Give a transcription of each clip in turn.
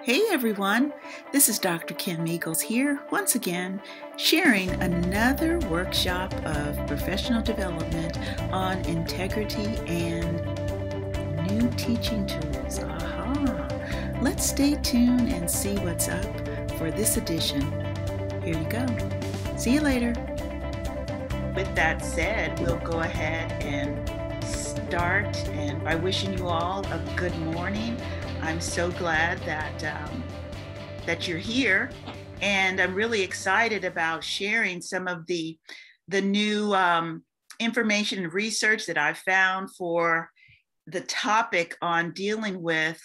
Hey everyone, this is Dr. Kim Eagles here once again, sharing another workshop of professional development on integrity and new teaching tools. Aha! Let's stay tuned and see what's up for this edition. Here you go. See you later. With that said, we'll go ahead and start, and by wishing you all a good morning. I'm so glad that you're here, and I'm really excited about sharing some of the new information and research that I've found for the topic on dealing with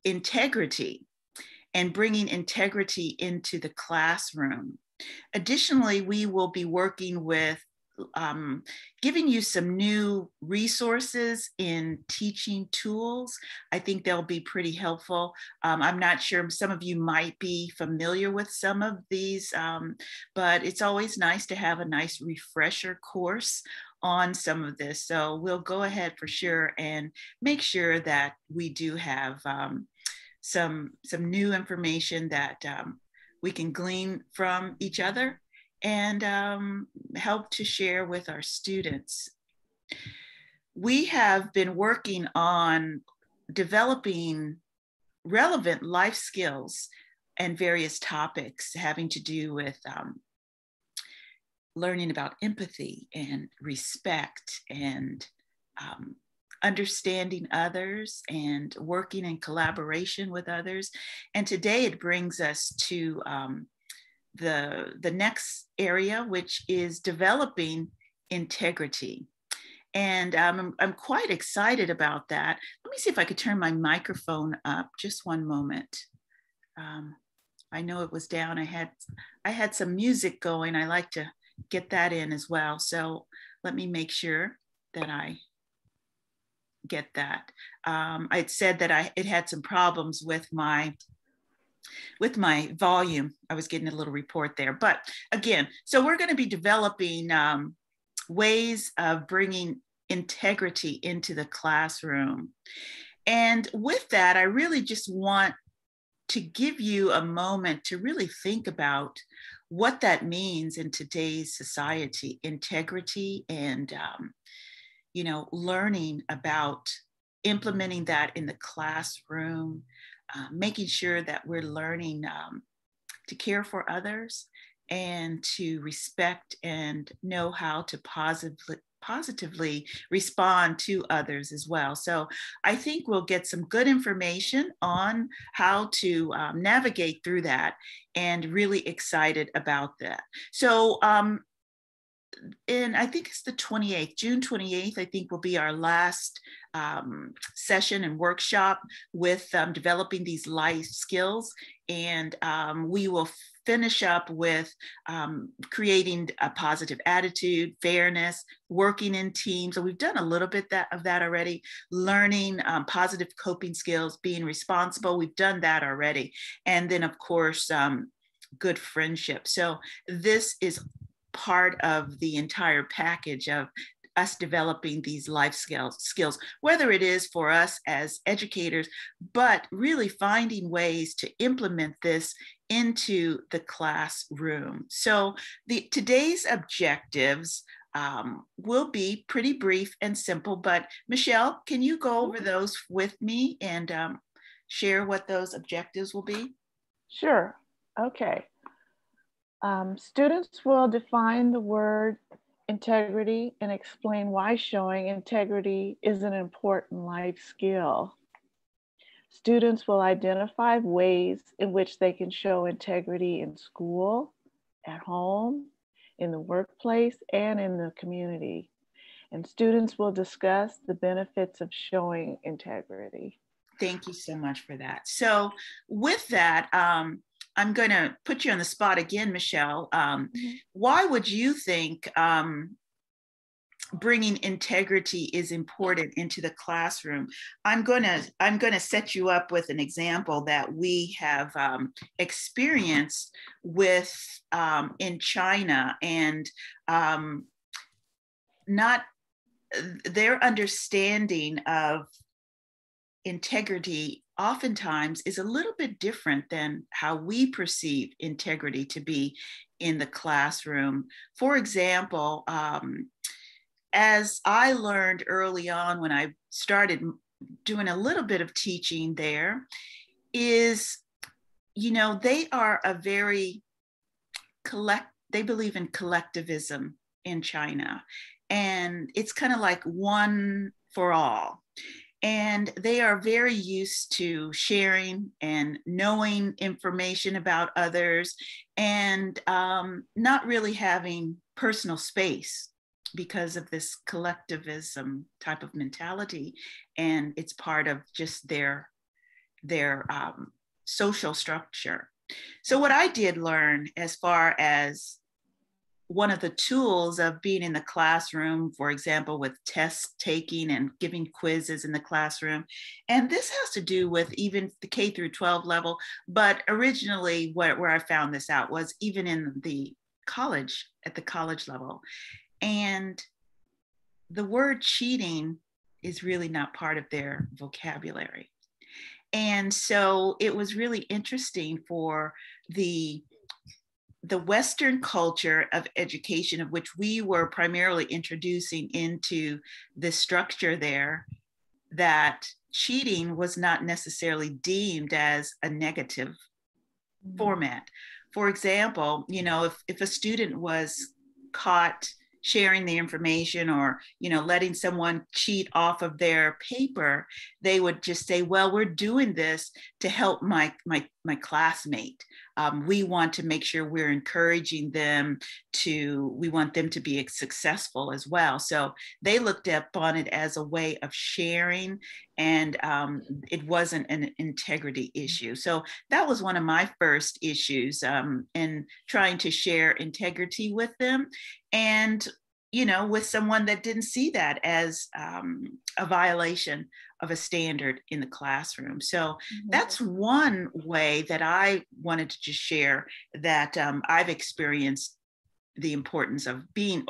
integrity and bringing integrity into the classroom. Additionally, we will be working with giving you some new resources in teaching tools. I think they'll be pretty helpful. I'm not sure, some of you might be familiar with some of these, but it's always nice to have a nice refresher course on some of this. So we'll go ahead for sure and make sure that we do have some new information that we can glean from each other and help to share with our students. We have been working on developing relevant life skills and various topics having to do with learning about empathy and respect and understanding others and working in collaboration with others. And today it brings us to the next area, which is developing integrity. And I'm quite excited about that. Let me see if I could turn my microphone up. Just one moment. I know it was down. I had some music going. I like to get that in as well. So let me make sure that I get that. I'd said that it had some problems with my volume. I was getting a little report there, but again, so we're going to be developing ways of bringing integrity into the classroom. And with that, I really just want to give you a moment to really think about what that means in today's society, integrity, and learning about implementing that in the classroom, making sure that we're learning to care for others and to respect and know how to positively respond to others as well. So I think we'll get some good information on how to navigate through that, and really excited about that. So and I think it's the 28th, June 28th, I think will be our last session and workshop with developing these life skills. And we will finish up with creating a positive attitude, fairness, working in teams. So we've done a little bit of that already, learning positive coping skills, being responsible. We've done that already. And then of course, good friendship. So this is part of the entire package of us developing these life skills, whether it is for us as educators, but really finding ways to implement this into the classroom. So today's objectives will be pretty brief and simple, but Michelle, can you go over those with me and share what those objectives will be? Sure. Okay. Students will define the word integrity and explain why showing integrity is an important life skill. Students will identify ways in which they can show integrity in school, at home, in the workplace, and in the community. And students will discuss the benefits of showing integrity. Thank you so much for that. So with that, I'm going to put you on the spot again, Michelle. Why would you think bringing integrity is important into the classroom? I'm going to set you up with an example that we have experienced with in China, and not their understanding of integrity oftentimes is a little bit different than how we perceive integrity to be in the classroom. For example, as I learned early on when I started doing a little bit of teaching there, is, they are a very they believe in collectivism in China. And it's kind of like one for all. And they are very used to sharing and knowing information about others, and not really having personal space because of this collectivism type of mentality. And it's part of just their social structure. So what I did learn, as far as one of the tools of being in the classroom, for example, with test taking and giving quizzes in the classroom. And this has to do with even the K through 12 level, but originally where I found this out was even in the college, at the college level. And the word cheating is really not part of their vocabulary. And so it was really interesting for the Western culture of education, of which we were primarily introducing into the structure there, that cheating was not necessarily deemed as a negative format. For example, if a student was caught sharing the information, or letting someone cheat off of their paper, they would just say, well, we're doing this to help my classmate. We want to make sure we're encouraging them we want them to be successful as well. So they looked upon it as a way of sharing, and it wasn't an integrity issue. So that was one of my first issues in trying to share integrity with them. And with someone that didn't see that as a violation of a standard in the classroom. So that's one way that I wanted to just share, that I've experienced the importance of being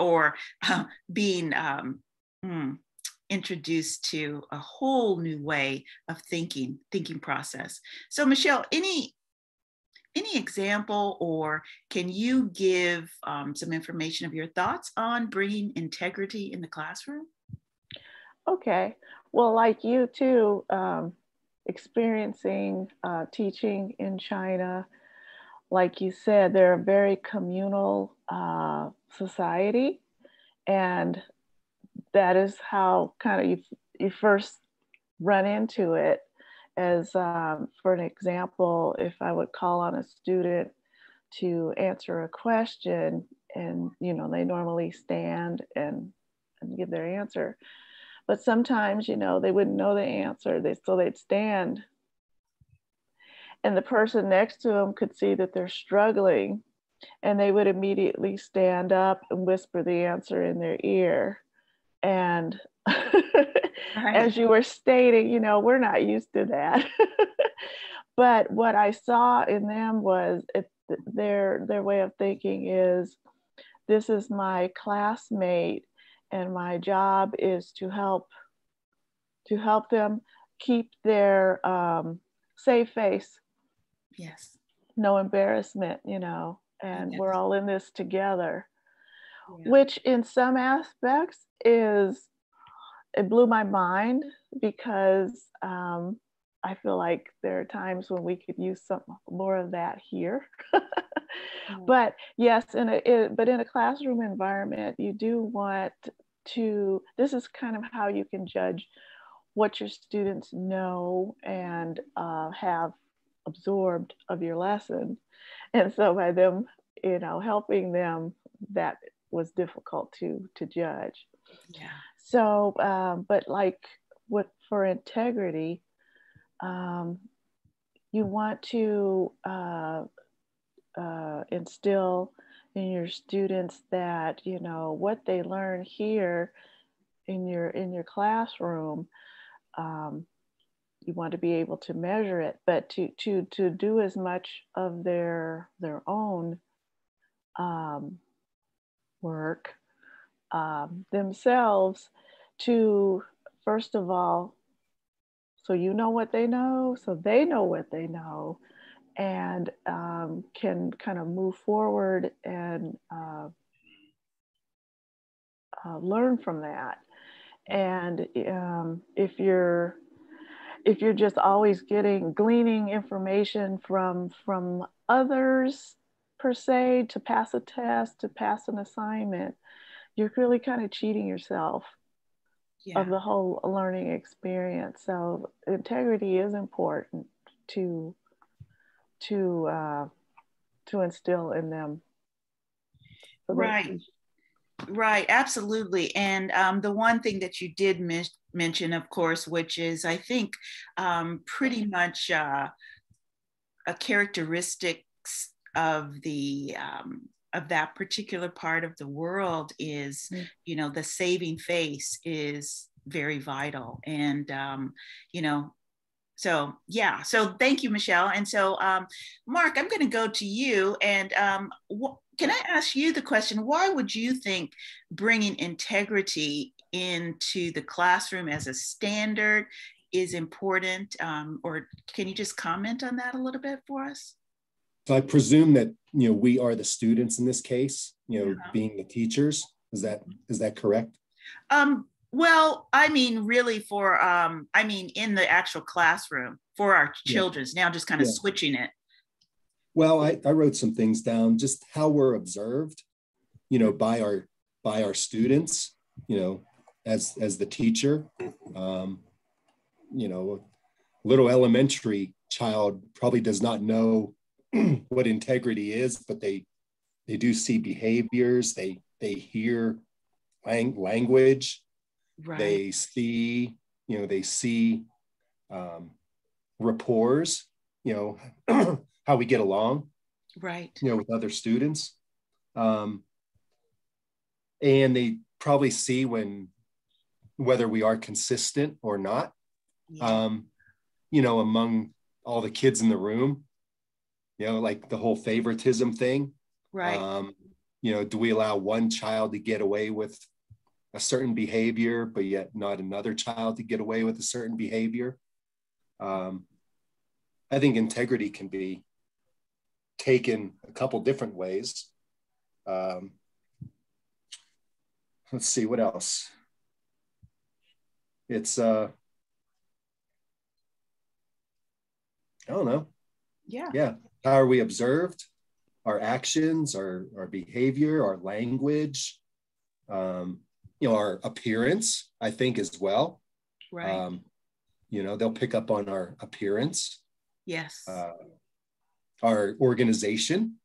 introduced to a whole new way of thinking process. So Michelle, any example, or can you give some information of your thoughts on bringing integrity in the classroom? Okay. Well, like you too, experiencing teaching in China, like you said, they're a very communal society. And that is how kind of you first run into it. As for an example, if I would call on a student to answer a question, and they normally stand and give their answer, but sometimes they wouldn't know the answer, so they'd stand, and the person next to them could see that they're struggling, and they would immediately stand up and whisper the answer in their ear. And Right. As you were stating, we're not used to that. But what I saw in them was their way of thinking is, this is my classmate, and my job is to help them keep their safe face. Yes. No embarrassment, and Yes. we're all in this together. Yeah. Which in some aspects it blew my mind, because I feel like there are times when we could use some more of that here. But yes, but in a classroom environment, you do want to, this is kind of how you can judge what your students know and have absorbed of your lesson. And so by them, helping them, that was difficult to judge. Yeah. So, but like for integrity, you want to instill in your students that what they learn here in your classroom, you want to be able to measure it, but to do as much of their own work themselves, to first of all So you know what they know, so they know what they know, and can kind of move forward and learn from that. And if you're just always gleaning information from others per se, to pass a test, to pass an assignment, you're really kind of cheating yourself of Yeah. the whole learning experience. So integrity is important to to uh, to instill in them. So Right. Right, absolutely. And the one thing that you did mention, of course, which is, I think, pretty much a characteristics of the of that particular part of the world is, you know, the saving face is very vital. And you know, so yeah, so thank you, Michelle. And so Mark, I'm going to go to you, and can I ask you the question, why would you think bringing integrity into the classroom as a standard is important, or can you just comment on that a little bit for us? So I presume that, you know, we are the students in this case, you know, Yeah. being the teachers. Is that correct? Well, I mean, really for, I mean, in the actual classroom for our Yeah. children's, now just kind of Yeah. switching it. Well, I wrote some things down, just how we're observed, you know, by our students, you know, as the teacher. You know, a little elementary child probably does not know what integrity is, but they do see behaviors, they hear language, Right. they see, you know, rapports, you know, how we get along, Right. you know, with other students. And they probably see whether we are consistent or not, Yeah. you know, among all the kids in the room, you know, like the whole favoritism thing. Right. You know, do we allow one child to get away with a certain behavior, but yet not another child to get away with a certain behavior? I think integrity can be taken a couple different ways. Let's see, what else? It's, I don't know. Yeah. Yeah. How are we observed? Our actions, our behavior, our language, you know, our appearance, I think, as well. Right. You know, they'll pick up on our appearance. Yes. Our organization,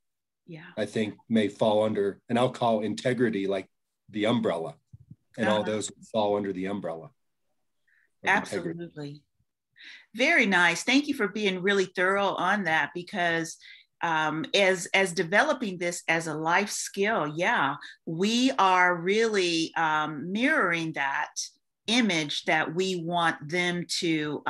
Yeah. I think, may fall under, and I'll call integrity like the umbrella, and all those would fall under the umbrella. Absolutely. Integrity. Very nice. Thank you for being really thorough on that, because as developing this as a life skill, yeah, we are really mirroring that image that we want them to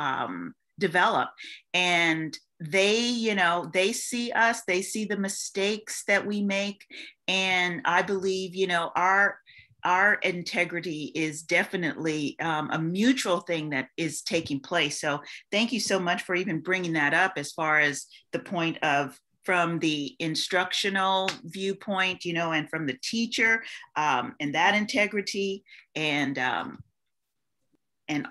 develop. And they, you know, they see us, they see the mistakes that we make. And I believe, you know, our integrity is definitely a mutual thing that is taking place. So thank you so much for even bringing that up, as far as the point of, from the instructional viewpoint, you know, and from the teacher, and that integrity, and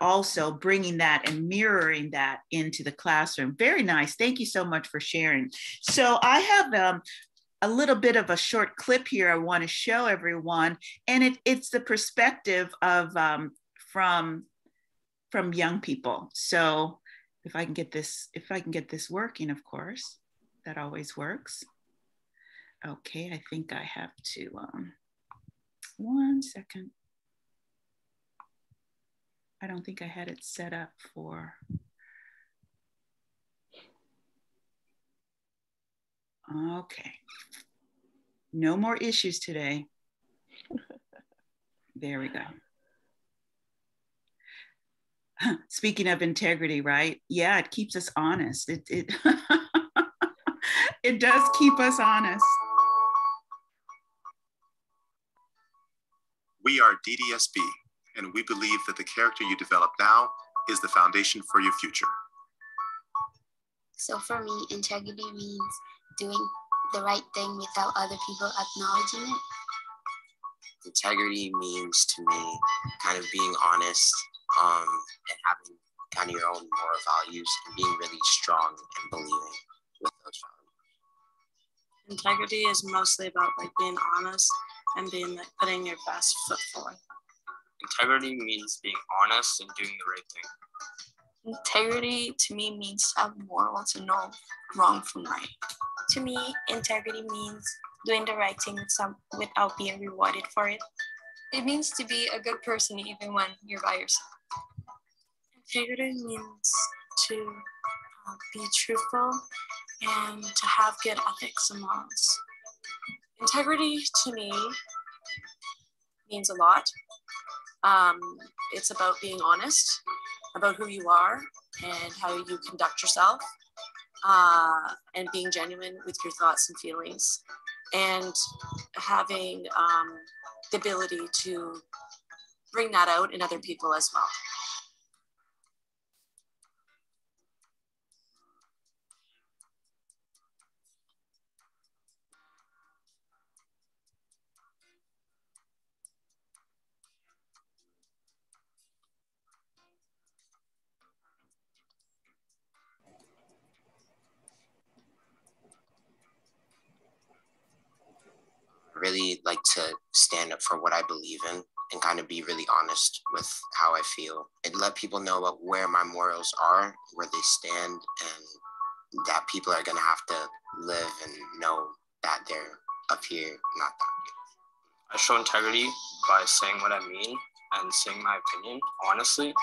also bringing that and mirroring that into the classroom. Very nice. Thank you so much for sharing. So I have a little bit of a short clip here I want to show everyone, and it's the perspective of from young people. So if I can get this working, of course, that always works. Okay, I think I have to 1 second. I don't think I had it set up for. Okay. No more issues today. There we go. Speaking of integrity, right? Yeah, it keeps us honest. It it does keep us honest. We are DDSB, and we believe that the character you develop now is the foundation for your future. So for me, integrity means doing the right thing without other people acknowledging it. Integrity means to me kind of being honest and having kind of your own moral values and being really strong and believing with those values. Integrity is mostly about like being honest and being like putting your best foot forward. Integrity means being honest and doing the right thing. Integrity to me means to have moral, to know wrong from right. To me, integrity means doing the right thing without being rewarded for it. It means to be a good person even when you're by yourself. Integrity means to be truthful and to have good ethics and morals. Integrity to me means a lot. It's about being honest about who you are and how you conduct yourself, and being genuine with your thoughts and feelings, and having the ability to bring that out in other people as well. Really like to stand up for what I believe in and kind of be really honest with how I feel and let people know about where my morals are, where they stand, and that people are gonna have to live and know that they're up here, not down here. I show integrity by saying what I mean and saying my opinion honestly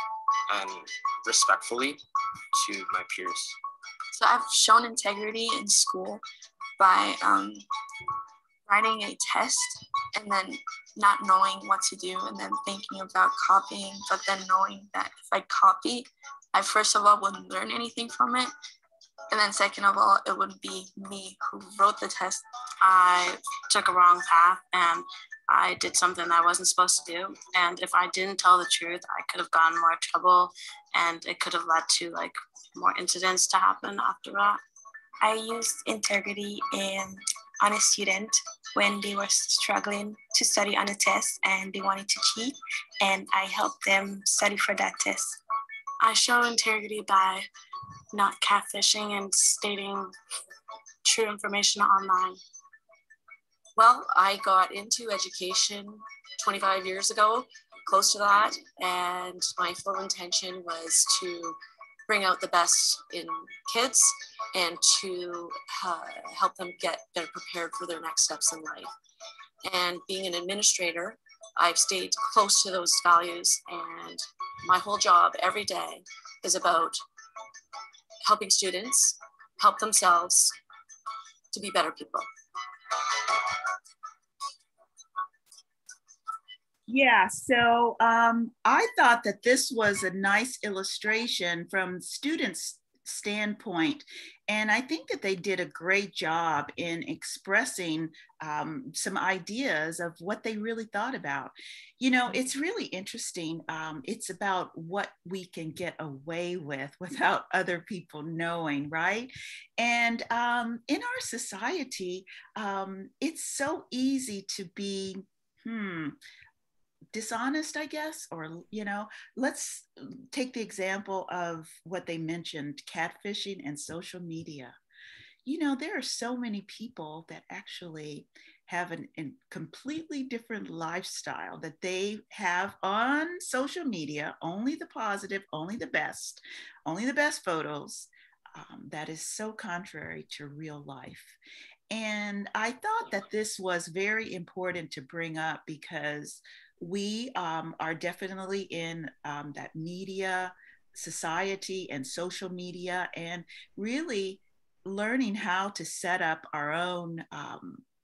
and respectfully to my peers. So I've shown integrity in school by writing a test and then not knowing what to do and then thinking about copying, but then knowing that if I copy, I first of all wouldn't learn anything from it. And then second of all, it would be me who wrote the test. I took a wrong path and I did something I wasn't supposed to do. And if I didn't tell the truth, I could have gotten more trouble and it could have led to like more incidents to happen after that. I used integrity on a student when they were struggling to study on a test and they wanted to cheat, and I helped them study for that test. I show integrity by not catfishing and stating true information online. Well, I got into education 25 years ago, close to that, and my full intention was to bring out the best in kids and to help them get better prepared for their next steps in life. And being an administrator, I've stayed close to those values, and my whole job every day is about helping students help themselves to be better people. Yeah, so I thought that this was a nice illustration from students' standpoint. And I think that they did a great job in expressing some ideas of what they really thought about. You know, it's really interesting. It's about what we can get away with without other people knowing, right? And in our society, it's so easy to be, dishonest, I guess, or, you know, let's take the example of what they mentioned, catfishing and social media. You know, there are so many people that actually have a completely different lifestyle that they have on social media, only the positive, only the best photos. That is so contrary to real life. And I thought that this was very important to bring up because we are definitely in that media society and social media, and really learning how to set up our own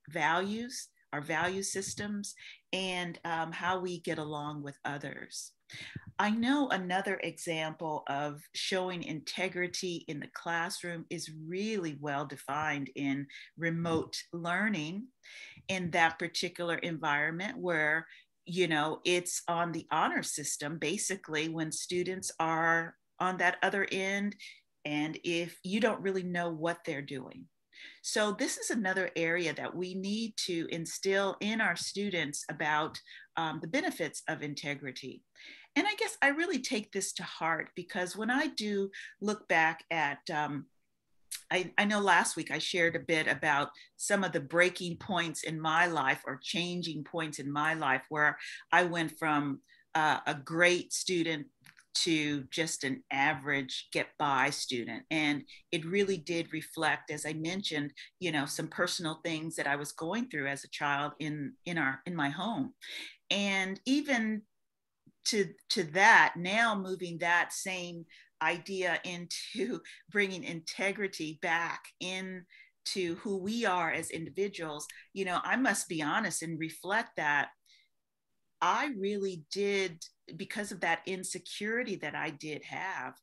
values, our value systems, and how we get along with others. I know another example of showing integrity in the classroom is really well defined in remote learning, in that particular environment where it's on the honor system, basically, when students are on that other end, and if you don't really know what they're doing. So this is another area that we need to instill in our students about the benefits of integrity. And I guess I really take this to heart, because when I do look back at, I know last week I shared a bit about some of the breaking points in my life, or changing points in my life, where I went from a great student to just an average get by student. And it really did reflect, as I mentioned, some personal things that I was going through as a child in my home. And even to that, now moving that same idea into bringing integrity back into who we are as individuals, I must be honest and reflect that I really did, because of that insecurity that I did have,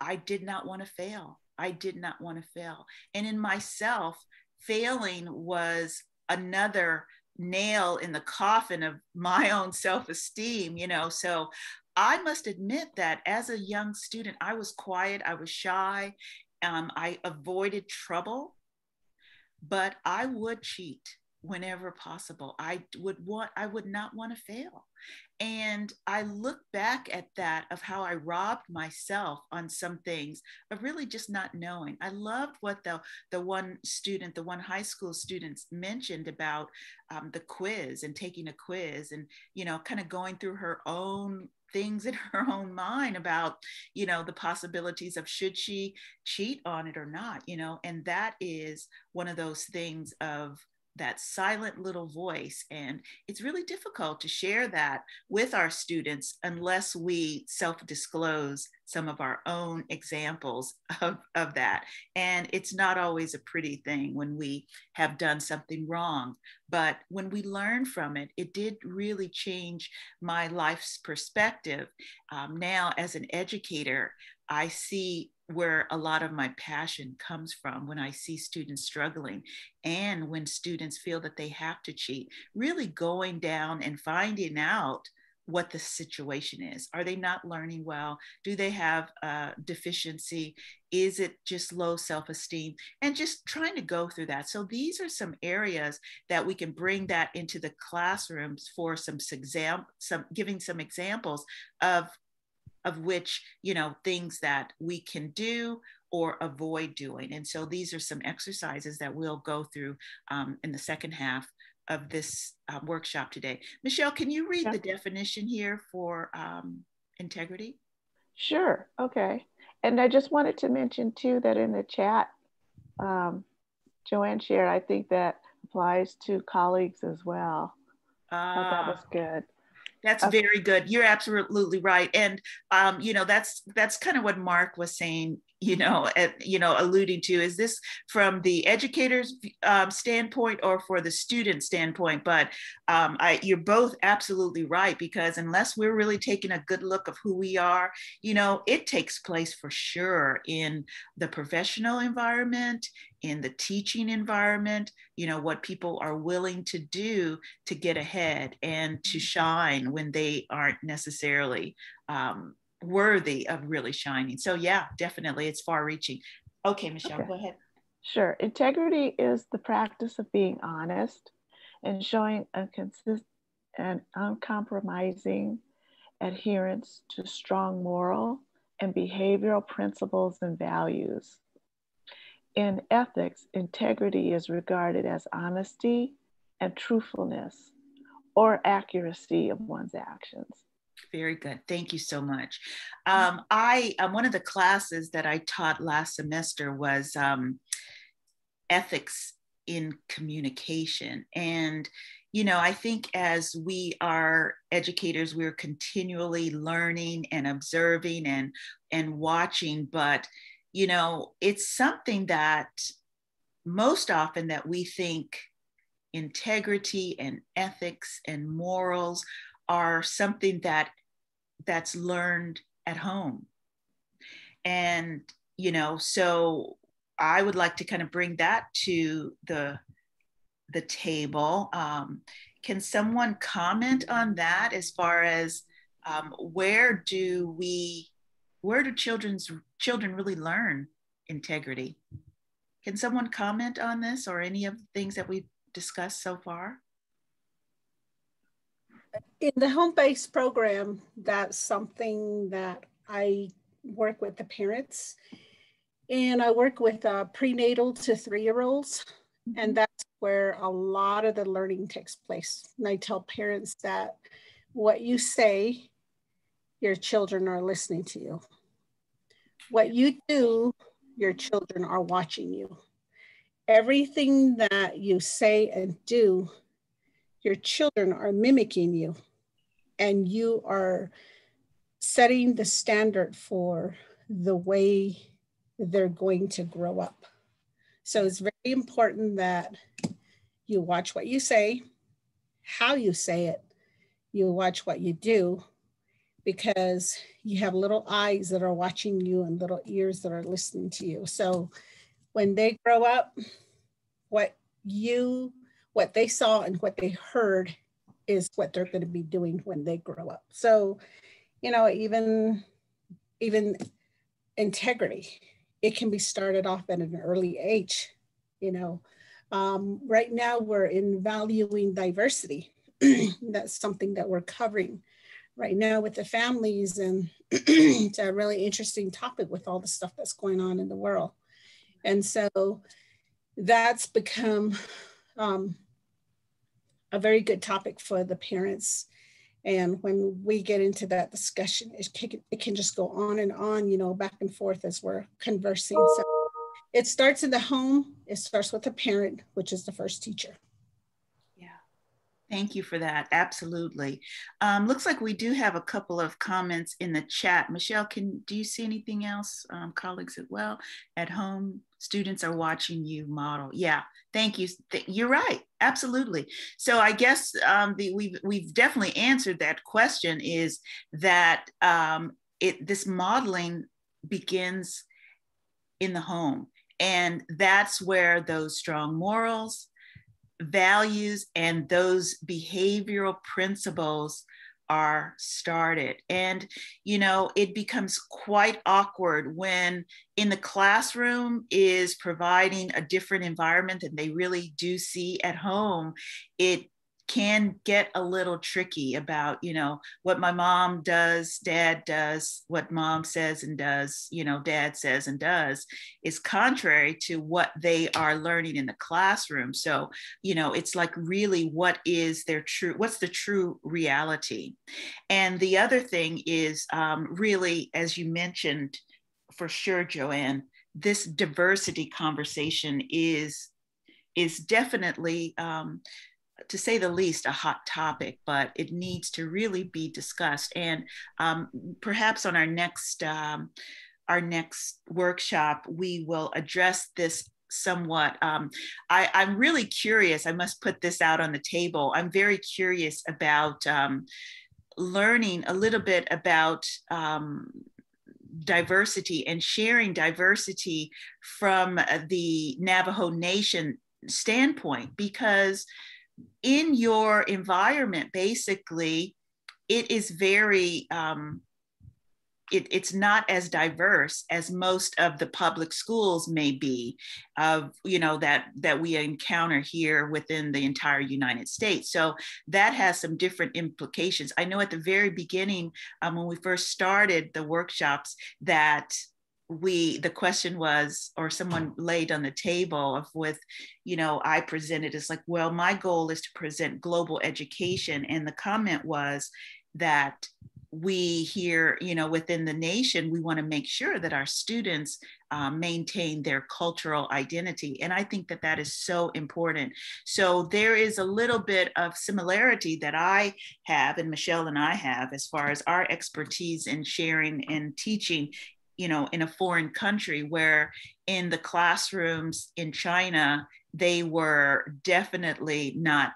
I did not want to fail. I did not want to fail. And in myself, failing was another nail in the coffin of my own self-esteem, So I must admit that as a young student, I was quiet, I was shy, I avoided trouble, but I would cheat whenever possible. I would not want to fail. And I look back at that, of how I robbed myself on some things, of really just not knowing. I loved what the one high school student mentioned about the quiz, and taking a quiz, and kind of going through her own things in her own mind about the possibilities of, should she cheat on it or not, and that is one of those things of that silent little voice. And it's really difficult to share that with our students unless we self-disclose some of our own examples of that. And it's not always a pretty thing when we have done something wrong. But when we learn from it, it did really change my life's perspective. Now, as an educator, I see where a lot of my passion comes from, when I see students struggling, and when students feel that they have to cheat, really going down and finding out what the situation is. Are they not learning well? Do they have a deficiency? Is it just low self-esteem? And just trying to go through that. So these are some areas that we can bring that into the classrooms for giving some examples of which, things that we can do or avoid doing. And so these are some exercises that we'll go through in the second half of this workshop today. Michelle, can you read the definition here for integrity? Sure, okay. And I just wanted to mention too, that in the chat, Joanne shared, I think that applies to colleagues as well. Thought that was good. That's very good. You're absolutely right. And, that's kind of what Mark was saying, alluding to. Is this from the educator's standpoint or for the student standpoint? But you're both absolutely right, because unless we're really taking a good look of who we are, it takes place for sure in the professional environment, in the teaching environment, what people are willing to do to get ahead and to shine when they aren't necessarily worthy of really shining. So yeah, definitely, it's far reaching. Okay, Michelle, go ahead. Sure. Integrity is the practice of being honest and showing a consistent and uncompromising adherence to strong moral and behavioral principles and values. In ethics, integrity is regarded as honesty and truthfulness, or accuracy of one's actions. Very good. Thank you so much. One of the classes that I taught last semester was ethics in communication. And, I think as we are educators, we're continually learning and observing and watching, but it's something that most often that we think integrity and ethics and morals are something that's learned at home. And, so I would like to kind of bring that to the table. Can someone comment on that as far as where do children really learn integrity? Can someone comment on this or any of the things that we've discussed so far? In the home-based program, that's something that I work with the parents, and I work with prenatal to 3-year-olds. And that's where a lot of the learning takes place. And I tell parents that what you say, your children are listening to you. What you do, your children are watching you. Everything that you say and do, your children are mimicking you. And you are setting the standard for the way they're going to grow up. So it's very important that you watch what you say, how you say it, you watch what you do, because you have little eyes that are watching you and little ears that are listening to you. So when they grow up, what they saw and what they heard is what they're going to be doing when they grow up. So, you know, even integrity, it can be started off at an early age. You know, right now we're in valuing diversity. That's something that we're covering right now with the families, and it's a really interesting topic with all the stuff that's going on in the world. And so that's become a very good topic for the parents. And when we get into that discussion, it can just go on and on, you know, back and forth as we're conversing. So it starts in the home. It starts with the parent, which is the first teacher. Yeah, thank you for that. Absolutely. Looks like we do have a couple of comments in the chat. Michelle, do you see anything else? Colleagues as well. At home, students are watching you model. Yeah, thank you. You're right. Absolutely. So I guess we've definitely answered that question, is that this modeling begins in the home. And that's where those strong morals, values, and those behavioral principles are started. And, you know, it becomes quite awkward when in the classroom is providing a different environment than they really do see at home. It can get a little tricky about, you know, what my mom does, dad does, what mom says and does, you know, dad says and does is contrary to what they are learning in the classroom. So, you know, it's like, really, what's the true reality? And the other thing is really, as you mentioned, for sure, Joanne, this diversity conversation is definitely, to say the least, a hot topic, but it needs to really be discussed. And perhaps on our next workshop, we will address this somewhat. I'm really curious, I must put this out on the table. I'm very curious about learning a little bit about diversity and sharing diversity from the Navajo Nation standpoint, because in your environment, basically, it is very, it's not as diverse as most of the public schools may be, you know, that we encounter here within the entire United States. So that has some different implications. I know at the very beginning, when we first started the workshops, that the question was, or someone laid on the table with, you know, I presented as like, well, my goal is to present global education. And the comment was that we here, you know, within the nation, we want to make sure that our students maintain their cultural identity. And I think that that is so important. So there is a little bit of similarity that I have, and Michelle and I have, as far as our expertise in sharing and teaching, you know, in a foreign country, where in the classrooms in China, they were definitely not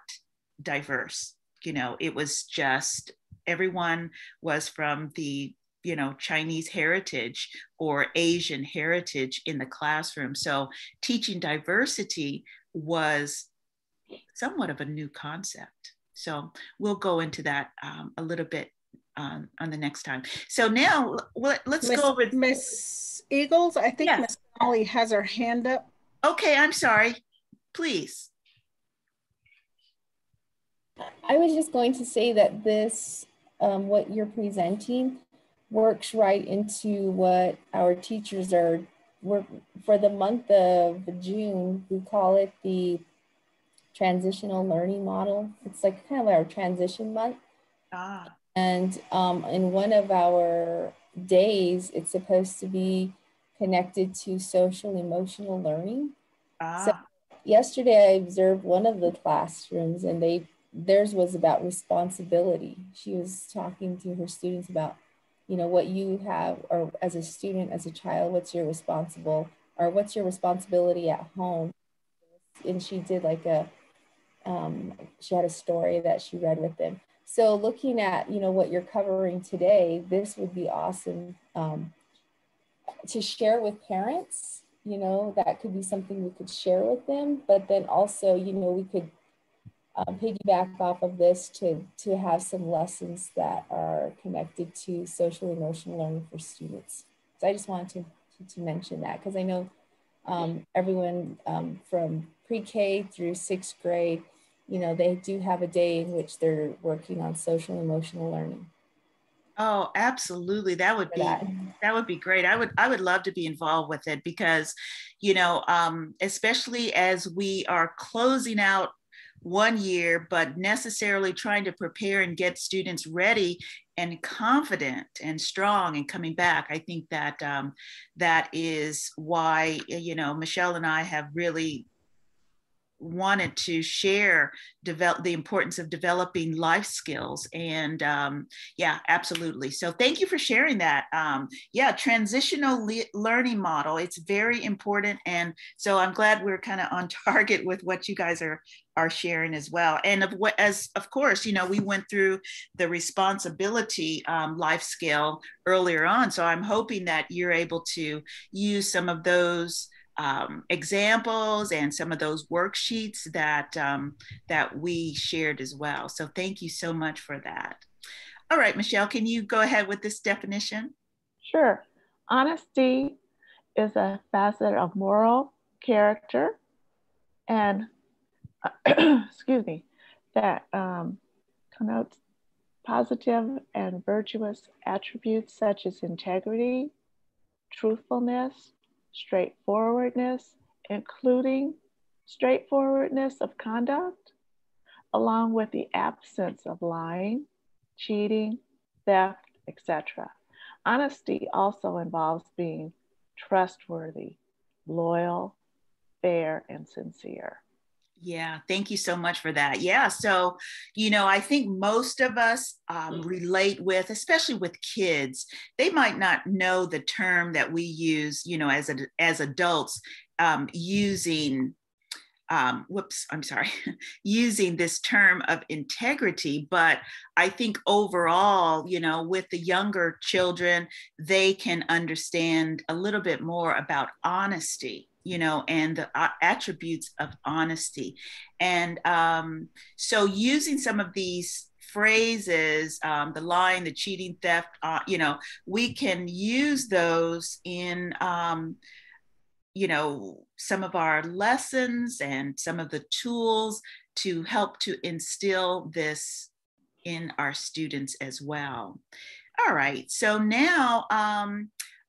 diverse. You know, it was just, everyone was from the, you know, Chinese heritage or Asian heritage in the classroom. So teaching diversity was somewhat of a new concept. So we'll go into that a little bit on the next time. So now let's go over. Miss Eagles, I think Miss Molly has her hand up. Okay, I'm sorry. Please. I was just going to say that this, what you're presenting, works right into what our teachers are, for the month of June, we call it the transitional learning model. It's like kind of our transition month. And in one of our days, it's supposed to be connected to social emotional learning. So yesterday I observed one of the classrooms, and theirs was about responsibility. She was talking to her students about, you know, what you have, or as a student, as a child, what's your responsibility at home. And she did like she had a story that she read with them. So looking at, you know, what you're covering today, this would be awesome to share with parents. You know, that could be something we could share with them, but then also, you know, we could piggyback off of this to have some lessons that are connected to social emotional learning for students. So I just wanted to mention that, because I know everyone from pre-K through 6th grade, you know, they do have a day in which they're working on social emotional learning. Oh, absolutely. That would be great. I would love to be involved with it, because, you know, especially as we are closing out one year, but necessarily trying to prepare and get students ready and confident and strong and coming back. I think that that is why, you know, Michelle and I have really wanted to share the importance of developing life skills. And yeah, absolutely. So thank you for sharing that. Yeah, transitional learning model, it's very important. And so I'm glad we're kind of on target with what you guys are sharing as well. And of course, you know, we went through the responsibility life skill earlier on. So I'm hoping that you're able to use some of those examples and some of those worksheets that that we shared as well. So thank you so much for that. All right, Michelle, can you go ahead with this definition? Sure. Honesty is a facet of moral character and excuse me, that connotes positive and virtuous attributes such as integrity, truthfulness, straightforwardness, including straightforwardness of conduct, along with the absence of lying, cheating, theft, etc. Honesty also involves being trustworthy, loyal, fair, and sincere. Yeah, thank you so much for that. Yeah, so, you know, I think most of us relate with, especially with kids, they might not know the term that we use, you know, as adults, using, using this term of integrity. But I think overall, you know, with the younger children, they can understand a little bit more about honesty, you know, and the attributes of honesty. And so using some of these phrases, the lying, the cheating, theft, you know, we can use those in, you know, some of our lessons and some of the tools to help to instill this in our students as well. All right, so now,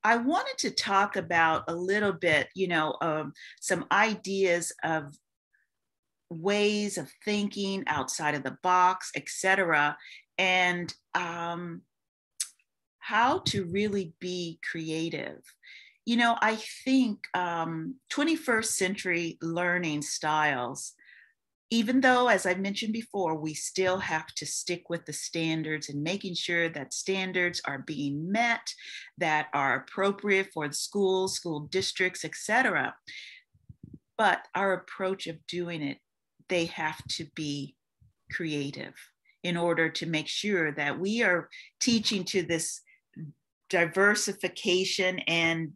I wanted to talk about a little bit, you know, some ideas of ways of thinking outside of the box, etc., and how to really be creative. You know, I think 21st century learning styles, even though, as I mentioned before, we still have to stick with the standards and making sure that standards are being met, that are appropriate for the schools, school districts, etc. But our approach of doing it, they have to be creative in order to make sure that we are teaching to this diversification and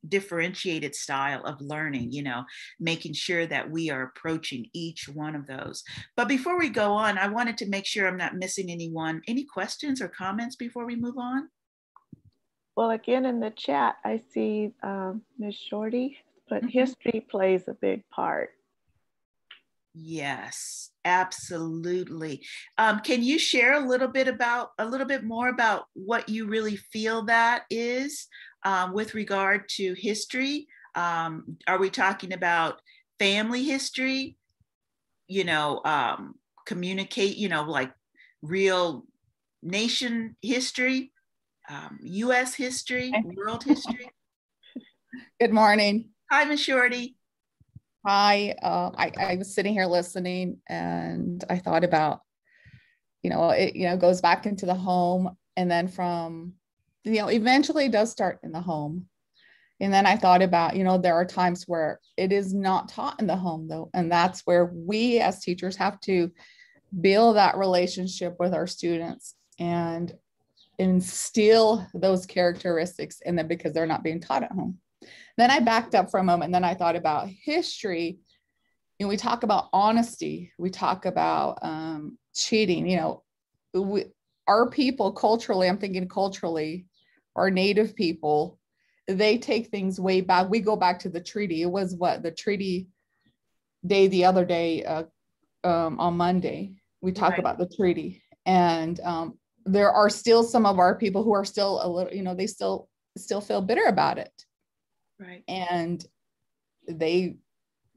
differentiated style of learning, you know, making sure that we are approaching each one of those. But before we go on, I wanted to make sure I'm not missing anyone. Any questions or comments before we move on? Well, again, in the chat, I see Ms. Shorty, but history plays a big part. Yes, absolutely. Can you share a little bit more about what you really feel that is with regard to history? Are we talking about family history, you know, communicate, you know, like real nation history, US history, world history? Good morning. Hi, Ms. Shorty. Hi, I was sitting here listening and I thought about, you know, it, you know, goes back into the home and then from, you know, eventually it does start in the home. And then I thought about, you know, there are times where it is not taught in the home though. And that's where we as teachers have to build that relationship with our students and instill those characteristics in them because they're not being taught at home. Then I backed up for a moment and then I thought about history. You know, we talk about honesty, we talk about cheating, you know, our people culturally, I'm thinking culturally, our Native people, they take things way back. We go back to the treaty. It was what the treaty day the other day on Monday, we talk about the treaty and there are still some of our people who are still a little, you know, they still feel bitter about it. Right. And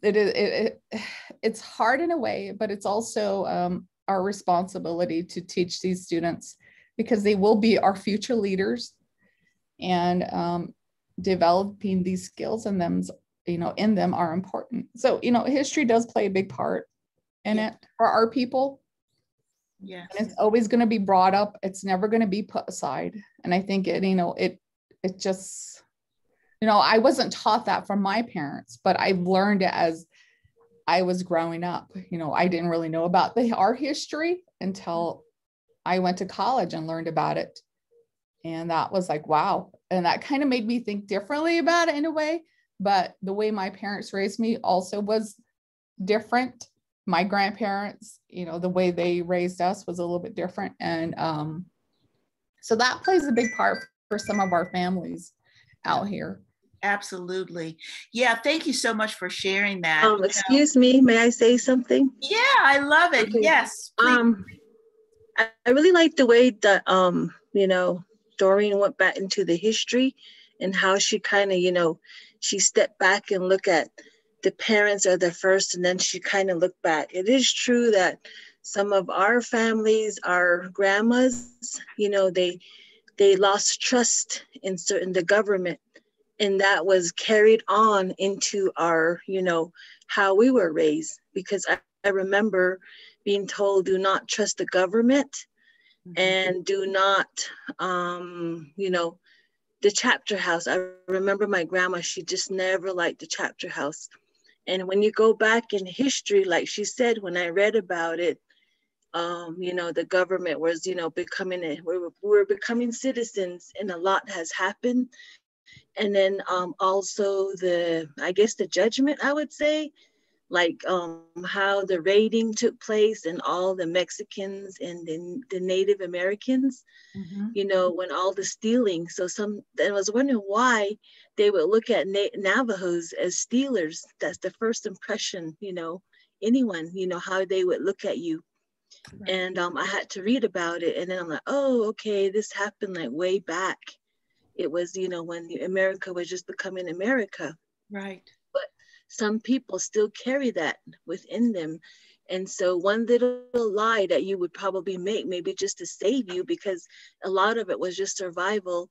it's hard in a way, but it's also our responsibility to teach these students because they will be our future leaders and developing these skills in them, you know, in them are important. So, you know, history does play a big part in it for our people. Yes. And it's always going to be brought up. It's never going to be put aside. And I think it, you know, it just, you know, I wasn't taught that from my parents, but I learned it as I was growing up. You know, I didn't really know about our history until I went to college and learned about it. And that was like, wow. And that kind of made me think differently about it in a way. But the way my parents raised me also was different. My grandparents, you know, the way they raised us was a little bit different. And so that plays a big part for some of our families out here. Absolutely. Yeah. Thank you so much for sharing that. Excuse me, may I say something? Yeah, I love it. Okay. Yes. Please. I really like the way that, you know, Doreen went back into the history and how she kind of, you know, she stepped back and looked at the parents are the first, and then she kind of looked back. It is true that some of our families, our grandmas, you know, they lost trust in the government, and that was carried on into our, you know, how we were raised. Because I remember being told, do not trust the government, and do not, you know, the chapter house. I remember my grandma, she just never liked the chapter house. And when you go back in history, like she said, when I read about it, you know, the government was, you know, we were becoming citizens, and a lot has happened. And then also I guess the judgment, I would say, like how the raiding took place and all the Mexicans and the Native Americans, you know, when all the stealing. So I was wondering why they would look at Navajos as stealers. That's the first impression, you know, anyone, you know, how they would look at you. Right. And I had to read about it. And then I'm like, oh, okay, this happened like way back. It was, you know, when America was just becoming America. Right. But some people still carry that within them. And so one little lie that you would probably make, maybe just to save you, because a lot of it was just survival.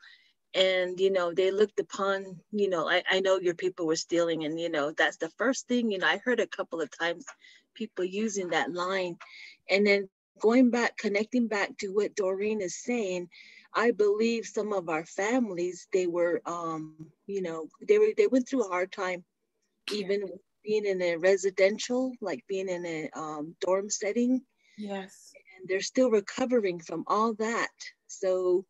And, you know, they looked upon, you know, I know your people were stealing, and, you know, that's the first thing, you know, I heard a couple of times people using that line. And then going back, connecting back to what Doreen is saying, I believe some of our families, they were, you know, they went through a hard time, even being in a residential, like being in a dorm setting. Yes. And they're still recovering from all that. So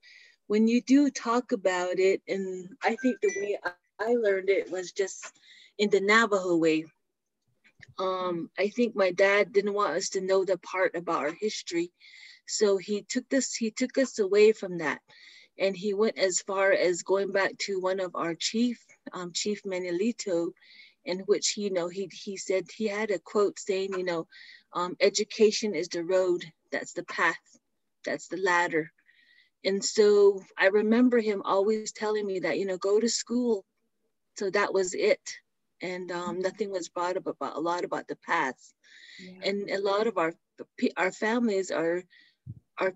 when you do talk about it, and I think the way I learned it was just in the Navajo way. I think my dad didn't want us to know the part about our history. So he took us away from that. And he went as far as going back to one of our Chief Manilito, in which he said, he had a quote saying, education is the road, that's the path, that's the ladder. And so I remember him always telling me that, go to school. So that was it. And nothing was brought up about a lot about the past. Yeah. And a lot of our families, our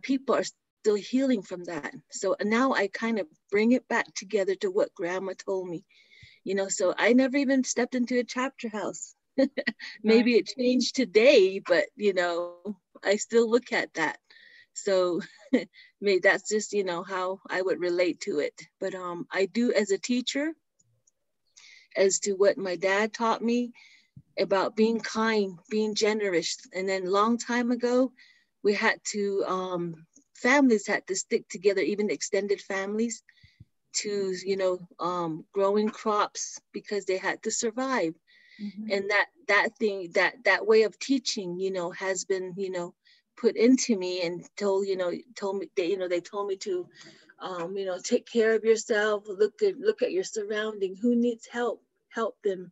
people are still healing from that. So now I kind of bring it back together to what Grandma told me, so I never even stepped into a chapter house. Maybe It changed today, but I still look at that. So maybe that's just, how I would relate to it. But I do, as a teacher, as to what my dad taught me about being kind, being generous. And then long time ago, we had to, families had to stick together, even extended families, to, growing crops because they had to survive. Mm-hmm. And that way of teaching, has been, put into me and told me, they told me to, take care of yourself, look at your surrounding, who needs help them,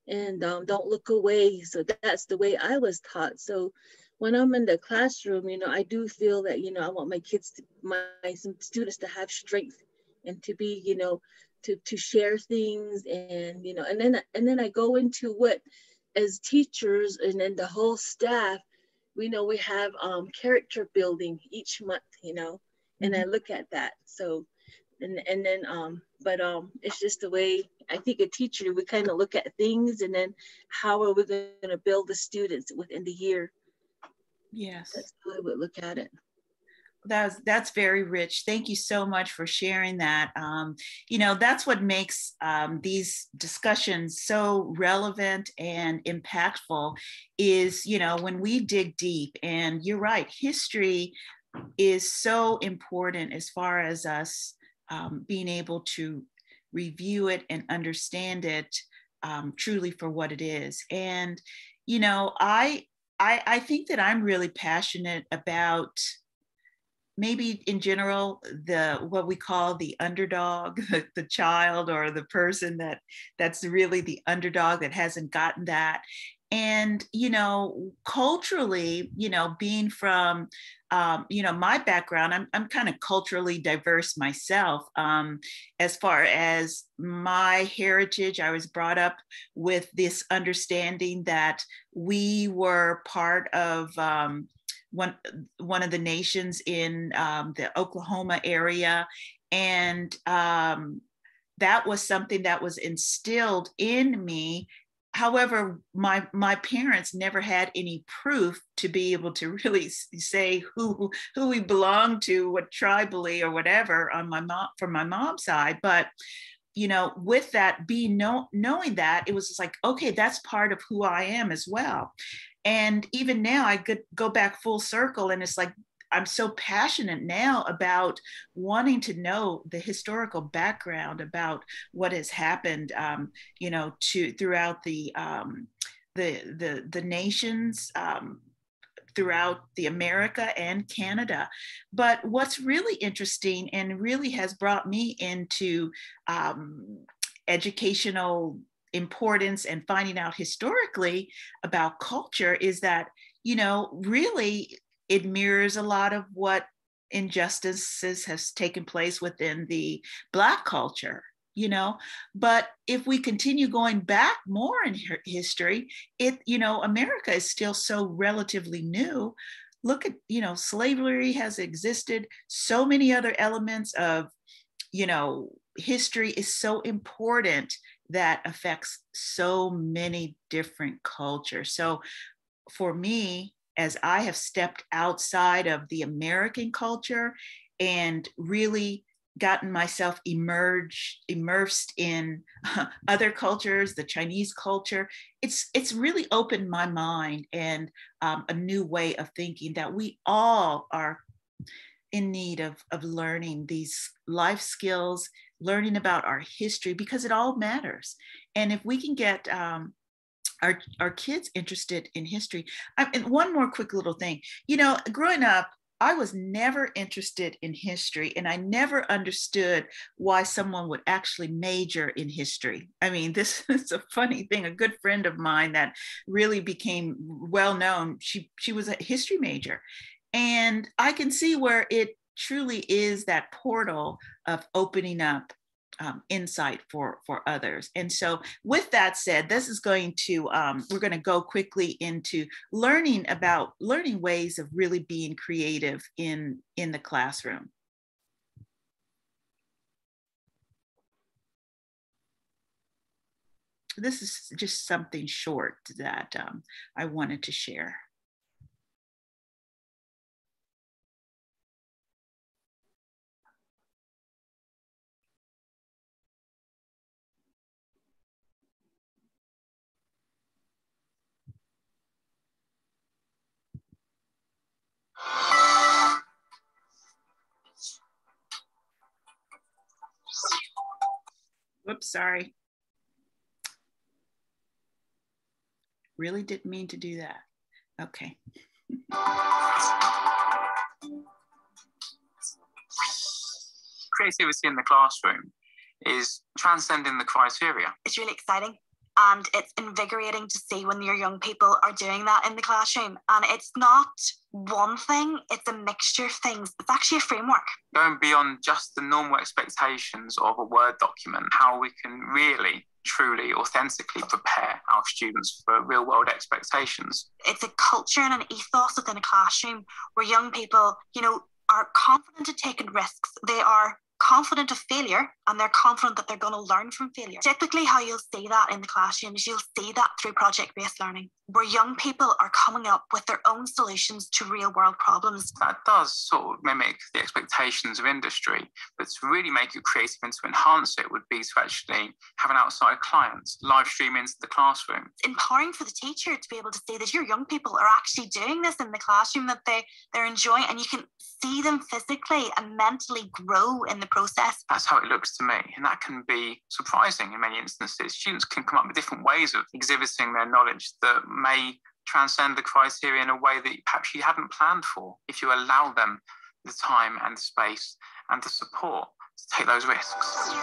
and don't look away. So that's the way I was taught. So when I'm in the classroom, I do feel that, I want my kids, some students to have strength and to be, to share things, and, and then I go into what, as teachers and then the whole staff, we have character building each month, and I look at that. So, and then, but it's just the way I think a teacher, we kind of look at things, and then how are we going to build the students within the year? Yes. That's how I would look at it. That's very rich. Thank you so much for sharing that. That's what makes these discussions so relevant and impactful is, when we dig deep. And you're right, history is so important as far as us being able to review it and understand it truly for what it is. And, I think that I'm really passionate about, maybe in general, what we call the underdog, the child or the person that's really the underdog that hasn't gotten that. And, culturally, being from, my background, I'm kind of culturally diverse myself. As far as my heritage, I was brought up with this understanding that we were part of one of the nations in the Oklahoma area. And that was something that was instilled in me. However, my parents never had any proof to be able to really say who we belonged to, what tribally or whatever from my mom's side. But with that knowing that, it was just like, okay, that's part of who I am as well. And even now I could go back full circle, and it's like, I'm so passionate now about wanting to know the historical background about what has happened, throughout the nations, throughout the America and Canada. But what's really interesting and really has brought me into educational importance and finding out historically about culture is that, really it mirrors a lot of what injustices has taken place within the Black culture, but if we continue going back more in history, America is still so relatively new. Look at, slavery has existed, so many other elements of, history is so important that affects so many different cultures. So for me, as I have stepped outside of the American culture and really gotten myself immersed in other cultures, the Chinese culture, it's really opened my mind and a new way of thinking that we all are in need of learning these life skills, learning about our history, because it all matters. And if we can get our kids interested in history. And one more quick little thing, you know, growing up, I was never interested in history, and I never understood why someone would actually major in history. I mean, this is a funny thing. A good friend of mine that really became well known, she was a history major. And I can see where it truly is that portal of opening up insight for others. And so with that said, this is going to, we're going to go quickly into learning ways of really being creative in the classroom. This is just something short that I wanted to share. Whoops, sorry. Really didn't mean to do that. Okay. Creativity in the classroom is transcending the criteria. It's really exciting. And it's invigorating to see when your young people are doing that in the classroom. And it's not one thing, it's a mixture of things. It's actually a framework. Going beyond just the normal expectations of a Word document, how we can really, truly, authentically prepare our students for real world expectations. It's a culture and an ethos within a classroom where young people, you know, are confident of taking risks. They are confident of failure, and they're confident that they're going to learn from failure. Typically how you'll see that in the classroom is you'll see that through project-based learning, where young people are coming up with their own solutions to real-world problems. That does sort of mimic the expectations of industry, but to really make it creative and to enhance it would be to actually have an outside client live stream into the classroom. It's empowering for the teacher to be able to see that your young people are actually doing this in the classroom, that they're enjoying, and you can see them physically and mentally grow in the process. That's how it looks to me, and that can be surprising in many instances. Students can come up with different ways of exhibiting their knowledge that may transcend the criteria in a way that perhaps you hadn't planned for, if you allow them the time and the space and the support to take those risks.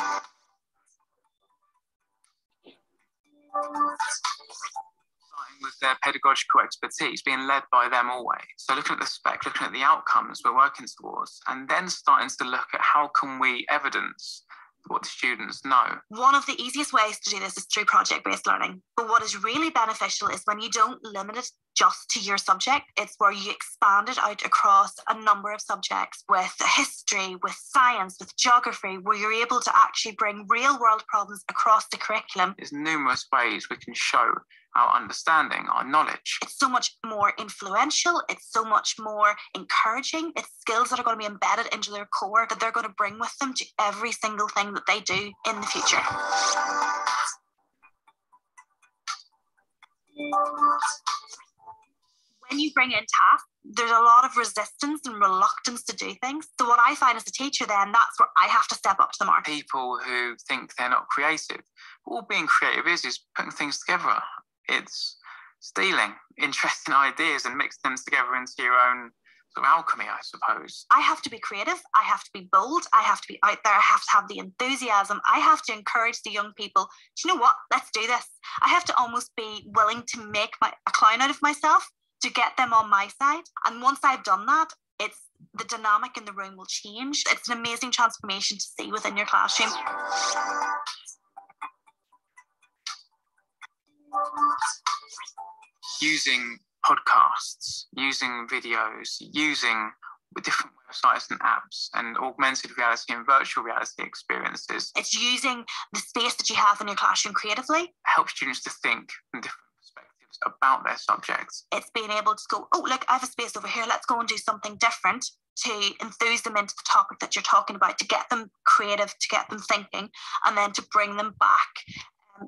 With their pedagogical expertise, being led by them always. So looking at the spec, looking at the outcomes we're working towards, and then starting to look at how can we evidence what the students know. One of the easiest ways to do this is through project-based learning. But what is really beneficial is when you don't limit it just to your subject. It's where you expand it out across a number of subjects, with history, with science, with geography, where you're able to actually bring real-world problems across the curriculum. There's numerous ways we can show our understanding, our knowledge. It's so much more influential, it's so much more encouraging. It's skills that are going to be embedded into their core, that they're going to bring with them to every single thing that they do in the future. When you bring in tasks, there's a lot of resistance and reluctance to do things. So what I find as a teacher then, that's where I have to step up to the mark. People who think they're not creative, all being creative is putting things together. It's stealing interesting ideas and mixing them together into your own sort of alchemy, I suppose. I have to be creative. I have to be bold. I have to be out there. I have to have the enthusiasm. I have to encourage the young people. Do you know what? Let's do this. I have to almost be willing to make a clown out of myself to get them on my side. And once I've done that, it's the dynamic in the room will change. It's an amazing transformation to see within your classroom. Using podcasts, using videos, using different websites and apps, and augmented reality and virtual reality experiences. It's using the space that you have in your classroom creatively. Help students to think from different perspectives about their subjects. It's being able to go, oh, look, I have a space over here. Let's go and do something different, to enthuse them into the topic that you're talking about, to get them creative, to get them thinking, and then to bring them back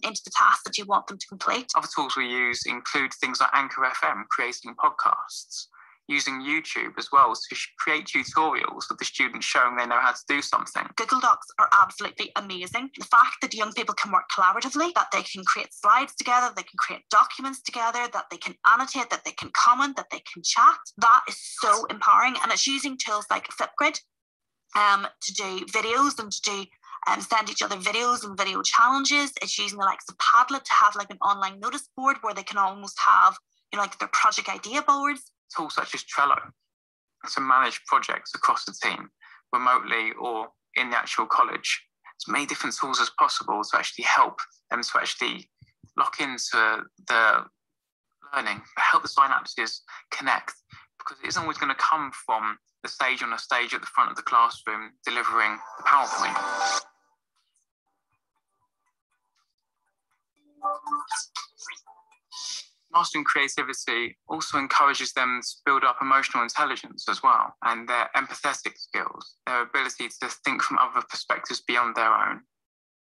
into the task that you want them to complete. Other tools we use include things like Anchor FM, creating podcasts. using YouTube as well to create tutorials of the students showing they know how to do something. Google Docs are absolutely amazing. The fact that young people can work collaboratively, that they can create slides together, they can create documents together, that they can annotate, that they can comment, that they can chat, that is so empowering. And it's using tools like Flipgrid to do videos and to do send each other videos and video challenges. It's using the likes of Padlet to have like an online notice board where they can almost have, you know, like their project idea boards. Tools such as Trello to manage projects across the team, remotely or in the actual college. As many different tools as possible to actually help them to actually lock into the learning, help the synapses connect, because it isn't always going to come from the stage on a stage at the front of the classroom delivering the PowerPoint. Mastering creativity also encourages them to build up emotional intelligence as well, and their empathetic skills, their ability to think from other perspectives beyond their own.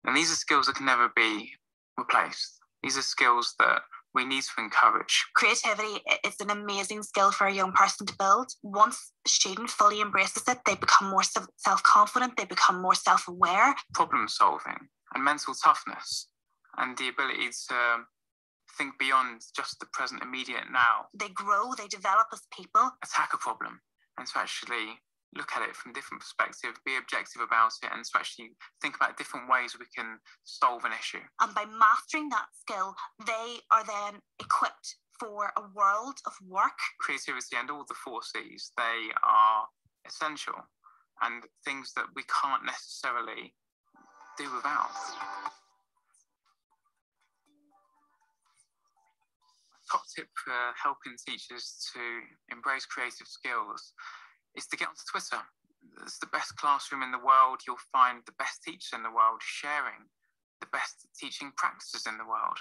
And these are skills that can never be replaced. These are skills that we need to encourage. Creativity is an amazing skill for a young person to build. Once a student fully embraces it, they become more self-confident, they become more self-aware. Problem solving and mental toughness and the ability to think beyond just the present immediate now. They grow, they develop as people. Attack a problem and to actually look at it from different perspectives, be objective about it, and to actually think about different ways we can solve an issue. And by mastering that skill, they are then equipped for a world of work. Creativity and all the 4 C's, they are essential and things that we can't necessarily do without. Top tip for helping teachers to embrace creative skills is to get onto Twitter. It's the best classroom in the world. You'll find the best teachers in the world sharing the best teaching practices in the world.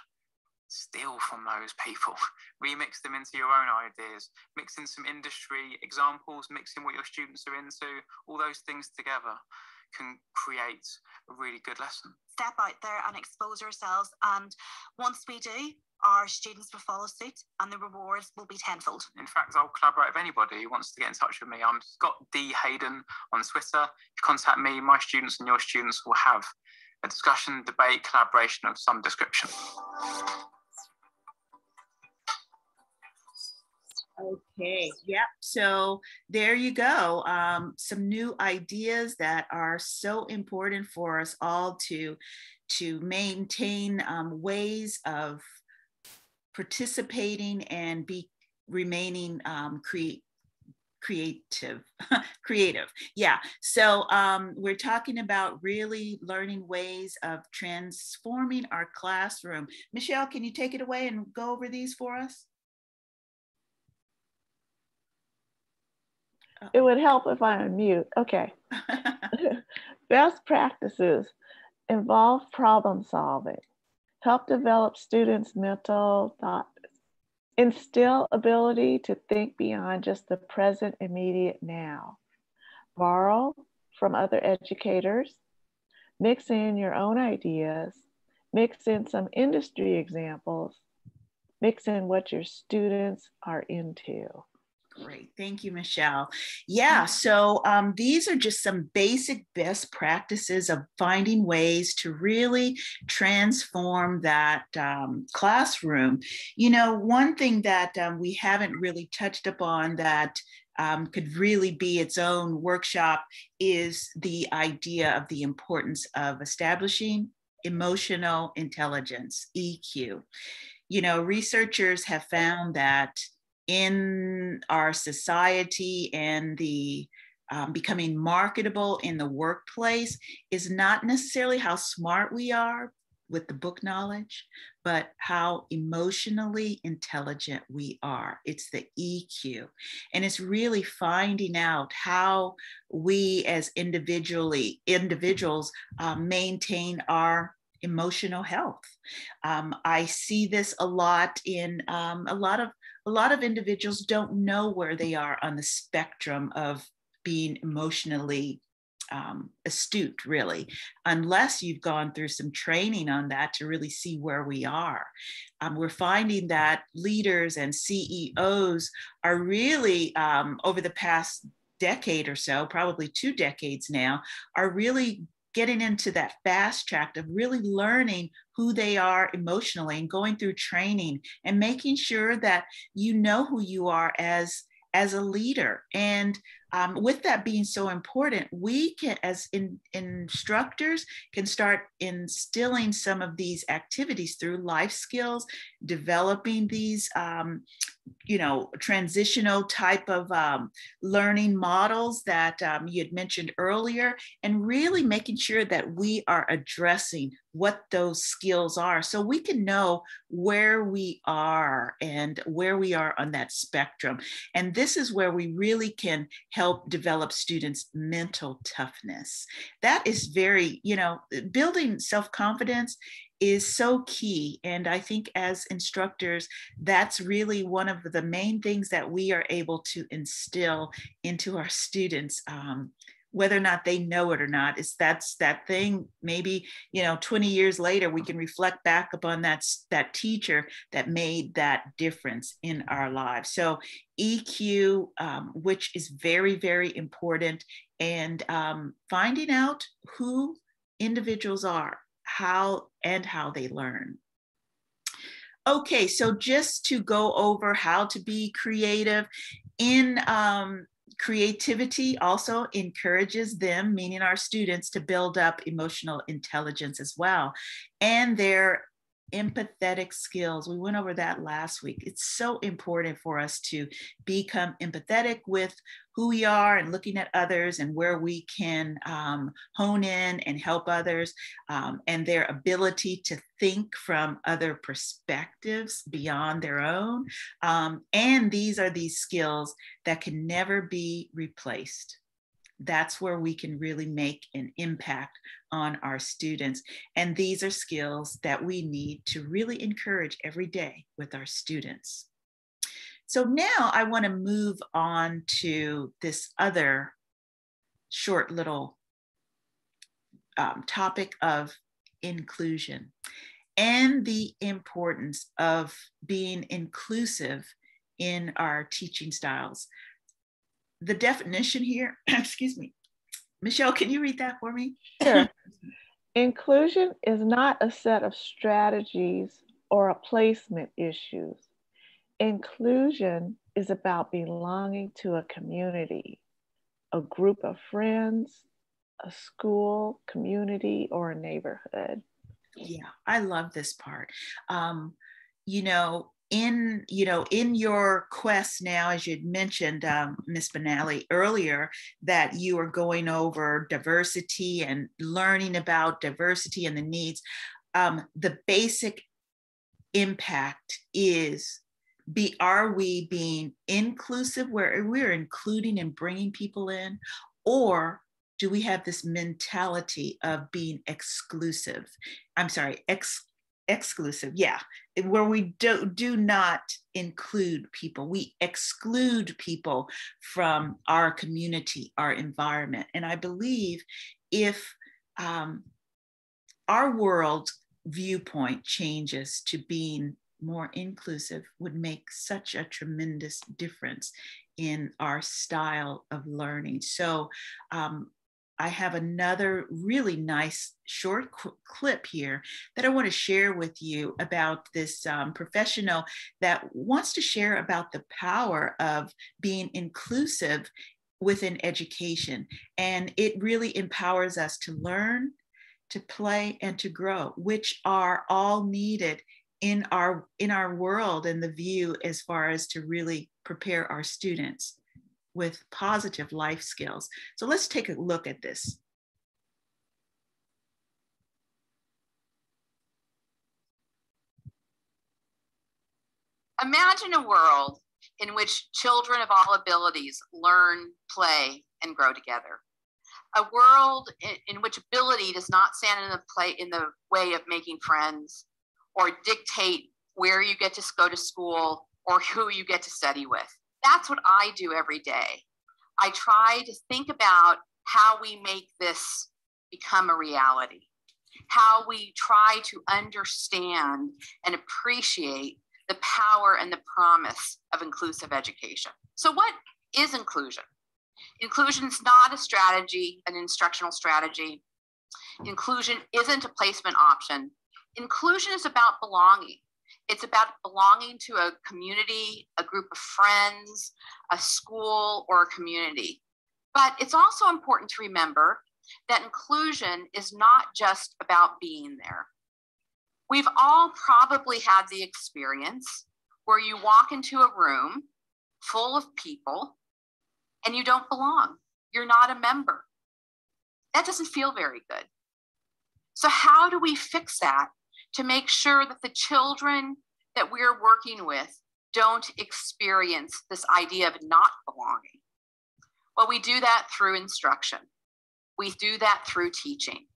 Steal from those people, remix them into your own ideas, mix in some industry examples, mix in what your students are into. All those things together can create a really good lesson. Step out there and expose yourselves, and once we do, our students will follow suit and the rewards will be tenfold. In fact, I'll collaborate with anybody who wants to get in touch with me. I'm Scott D. Hayden on Twitter. If you contact me, my students and your students will have a discussion, debate, collaboration of some description. Okay, yep. So there you go. Some new ideas that are so important for us all to maintain ways of participating and remaining creative. Yeah. So we're talking about really learning ways of transforming our classroom. Michelle, can you take it away and go over these for us? It would help if I unmute. Okay. Best practices involve problem solving, help develop students' mental thought, instill ability to think beyond just the present, immediate now, borrow from other educators, mix in your own ideas, mix in some industry examples, mix in what your students are into. Great, thank you, Michelle. Yeah, so these are just some basic best practices of finding ways to really transform that classroom. You know, one thing that we haven't really touched upon that could really be its own workshop is the idea of the importance of establishing emotional intelligence, EQ. You know, researchers have found that in our society and the becoming marketable in the workplace is not necessarily how smart we are with the book knowledge, but how emotionally intelligent we are. It's the EQ. And it's really finding out how we as individuals maintain our emotional health. I see this a lot in a lot of individuals don't know where they are on the spectrum of being emotionally astute, really, unless you've gone through some training on that to really see where we are. We're finding that leaders and CEOs are really, over the past decade or so, probably 2 decades now, are really getting into that fast track of really learning who they are emotionally and going through training and making sure that you know who you are as a leader. And with that being so important, we can, as instructors, can start instilling some of these activities through life skills, developing these transitional type of learning models that you had mentioned earlier, and really making sure that we are addressing what those skills are so we can know where we are and where we are on that spectrum. And this is where we really can help develop students' mental toughness. That is very, building self-confidence is so key. And I think as instructors, that's really one of the main things that we are able to instill into our students, whether or not they know it or not. That's that thing, maybe, 20 years later, we can reflect back upon that teacher that made that difference in our lives. So EQ, which is very, very important, and finding out who individuals are, how they learn. Okay, so just to go over how to be creative in creativity also encourages them, meaning our students, to build up emotional intelligence as well, and their empathetic skills. We went over that last week. It's so important for us to become empathetic with who we are and looking at others and where we can hone in and help others, and their ability to think from other perspectives beyond their own. And these are these skills that can never be replaced. That's where we can really make an impact on our students. And these are skills that we need to really encourage every day with our students. So now I want to move on to this other short little topic of inclusion and the importance of being inclusive in our teaching styles. The definition here, excuse me, Michelle, can you read that for me? Sure. Inclusion is not a set of strategies or a placement issues. Inclusion is about belonging to a community, a group of friends, a school, community, or a neighborhood. Yeah, I love this part. In your quest now, as you'd mentioned, Ms. Benally, earlier, that you are going over diversity and learning about diversity and the needs, the basic impact is, are we being inclusive, where we're including and bringing people in, or do we have this mentality of being exclusive? I'm sorry, exclusive, yeah, where we do not include people. We exclude people from our community, our environment. And I believe if our world viewpoint changes to being more inclusive, would make such a tremendous difference in our style of learning. So I have another really nice short clip here that I want to share with you about this professional that wants to share about the power of being inclusive within education. And it really empowers us to learn, to play, and to grow, which are all needed in our world and the view as far as to really prepare our students with positive life skills. So let's take a look at this. Imagine a world in which children of all abilities learn, play, and grow together. A world in which ability does not stand in the way of making friends or dictate where you get to go to school or who you get to study with. That's what I do every day. I try to think about how we make this become a reality, how we try to understand and appreciate the power and the promise of inclusive education. So what is inclusion? Inclusion is not a strategy, an instructional strategy. Inclusion isn't a placement option. Inclusion is about belonging. It's about belonging to a community, a group of friends, a school, or a community. But it's also important to remember that inclusion is not just about being there. We've all probably had the experience where you walk into a room full of people and you don't belong. You're not a member. That doesn't feel very good. So how do we fix that to make sure that the children that we're working with don't experience this idea of not belonging? Well, we do that through instruction. We do that through teaching.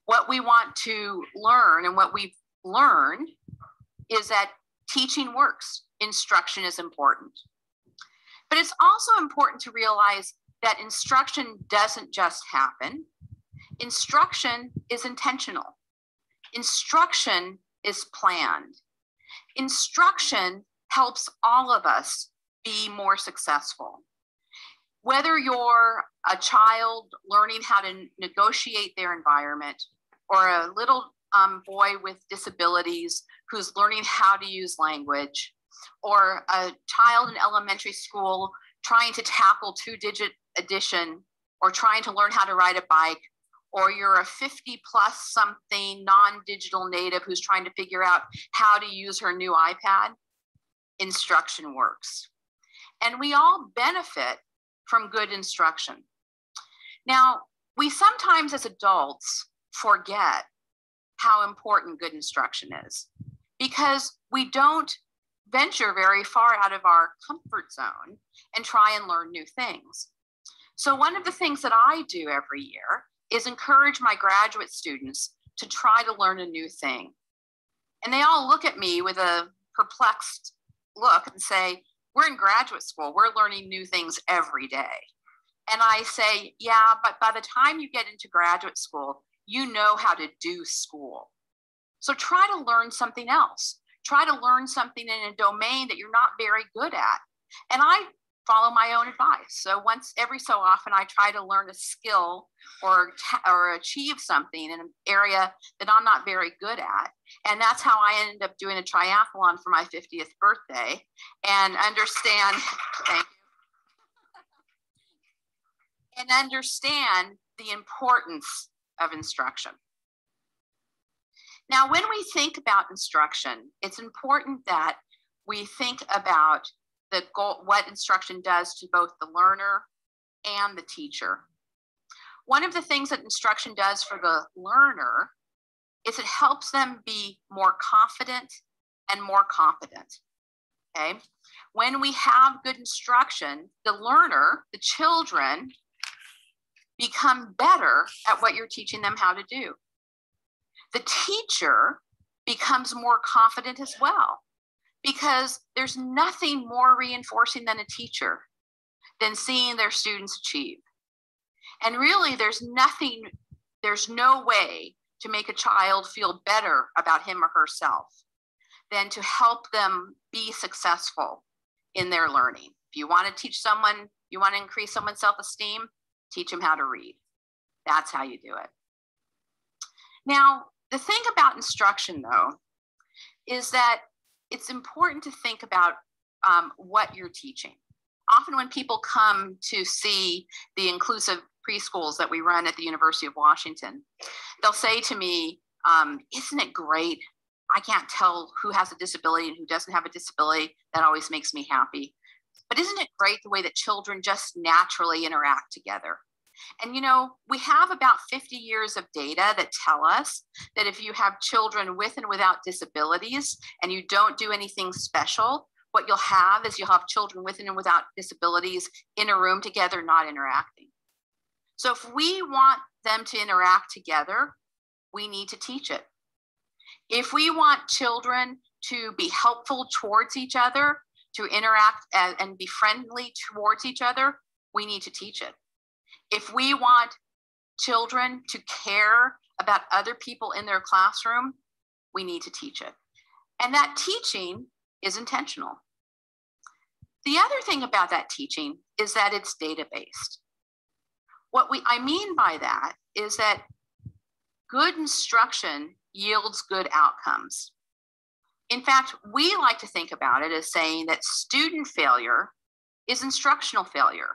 What we want to learn and what we've learned is that teaching works. Instruction is important. But it's also important to realize that instruction doesn't just happen. Instruction is intentional. Instruction is planned. Instruction helps all of us be more successful. Whether you're a child learning how to negotiate their environment, or a little boy with disabilities who's learning how to use language, or a child in elementary school trying to tackle 2-digit addition, or trying to learn how to ride a bike, or you're a 50+ something non-digital native who's trying to figure out how to use her new iPad, instruction works. And we all benefit from good instruction. Now, we sometimes as adults forget how important good instruction is because we don't venture very far out of our comfort zone and try and learn new things. So one of the things that I do every year is encourage my graduate students to try to learn a new thing. And they all look at me with a perplexed look and say, we're in graduate school, we're learning new things every day. And I say, yeah, but by the time you get into graduate school, you know how to do school. So try to learn something else. Try to learn something in a domain that you're not very good at. And I follow my own advice. So once every so often, I try to learn a skill or achieve something in an area that I'm not very good at. And that's how I ended up doing a triathlon for my 50th birthday and understand, thank you, and understand the importance of instruction. Now, when we think about instruction, it's important that we think about the goal, what instruction does to both the learner and the teacher. One of the things that instruction does for the learner is it helps them be more confident and more competent, okay? When we have good instruction, the learner, the children, become better at what you're teaching them how to do. The teacher becomes more confident as well, because there's nothing more reinforcing than a teacher than seeing their students achieve. And really, there's no way to make a child feel better about him or herself than to help them be successful in their learning. If you want to teach someone, you want to increase someone's self-esteem, teach them how to read. That's how you do it. Now, the thing about instruction, though, is that it's important to think about what you're teaching. Often when people come to see the inclusive preschools that we run at the University of Washington, they'll say to me, isn't it great? I can't tell who has a disability and who doesn't have a disability. That always makes me happy. But isn't it great the way that children just naturally interact together? And you know, we have about 50 years of data that tell us that if you have children with and without disabilities and you don't do anything special, what you'll have is you'll have children with and without disabilities in a room together, not interacting. So if we want them to interact together, we need to teach it. If we want children to be helpful towards each other, to interact and be friendly towards each other, we need to teach it. If we want children to care about other people in their classroom, we need to teach it. And that teaching is intentional. The other thing about that teaching is that it's data-based. What I mean by that is that good instruction yields good outcomes. In fact, we like to think about it as saying that student failure is instructional failure.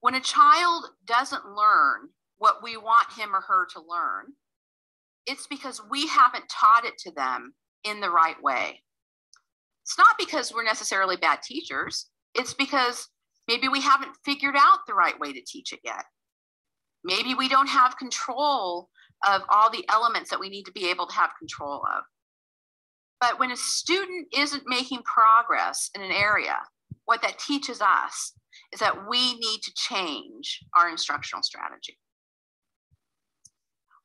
When a child doesn't learn what we want him or her to learn, it's because we haven't taught it to them in the right way. It's not because we're necessarily bad teachers. It's because maybe we haven't figured out the right way to teach it yet. Maybe we don't have control of all the elements that we need to be able to have control of. But when a student isn't making progress in an area, what that teaches us is that we need to change our instructional strategy.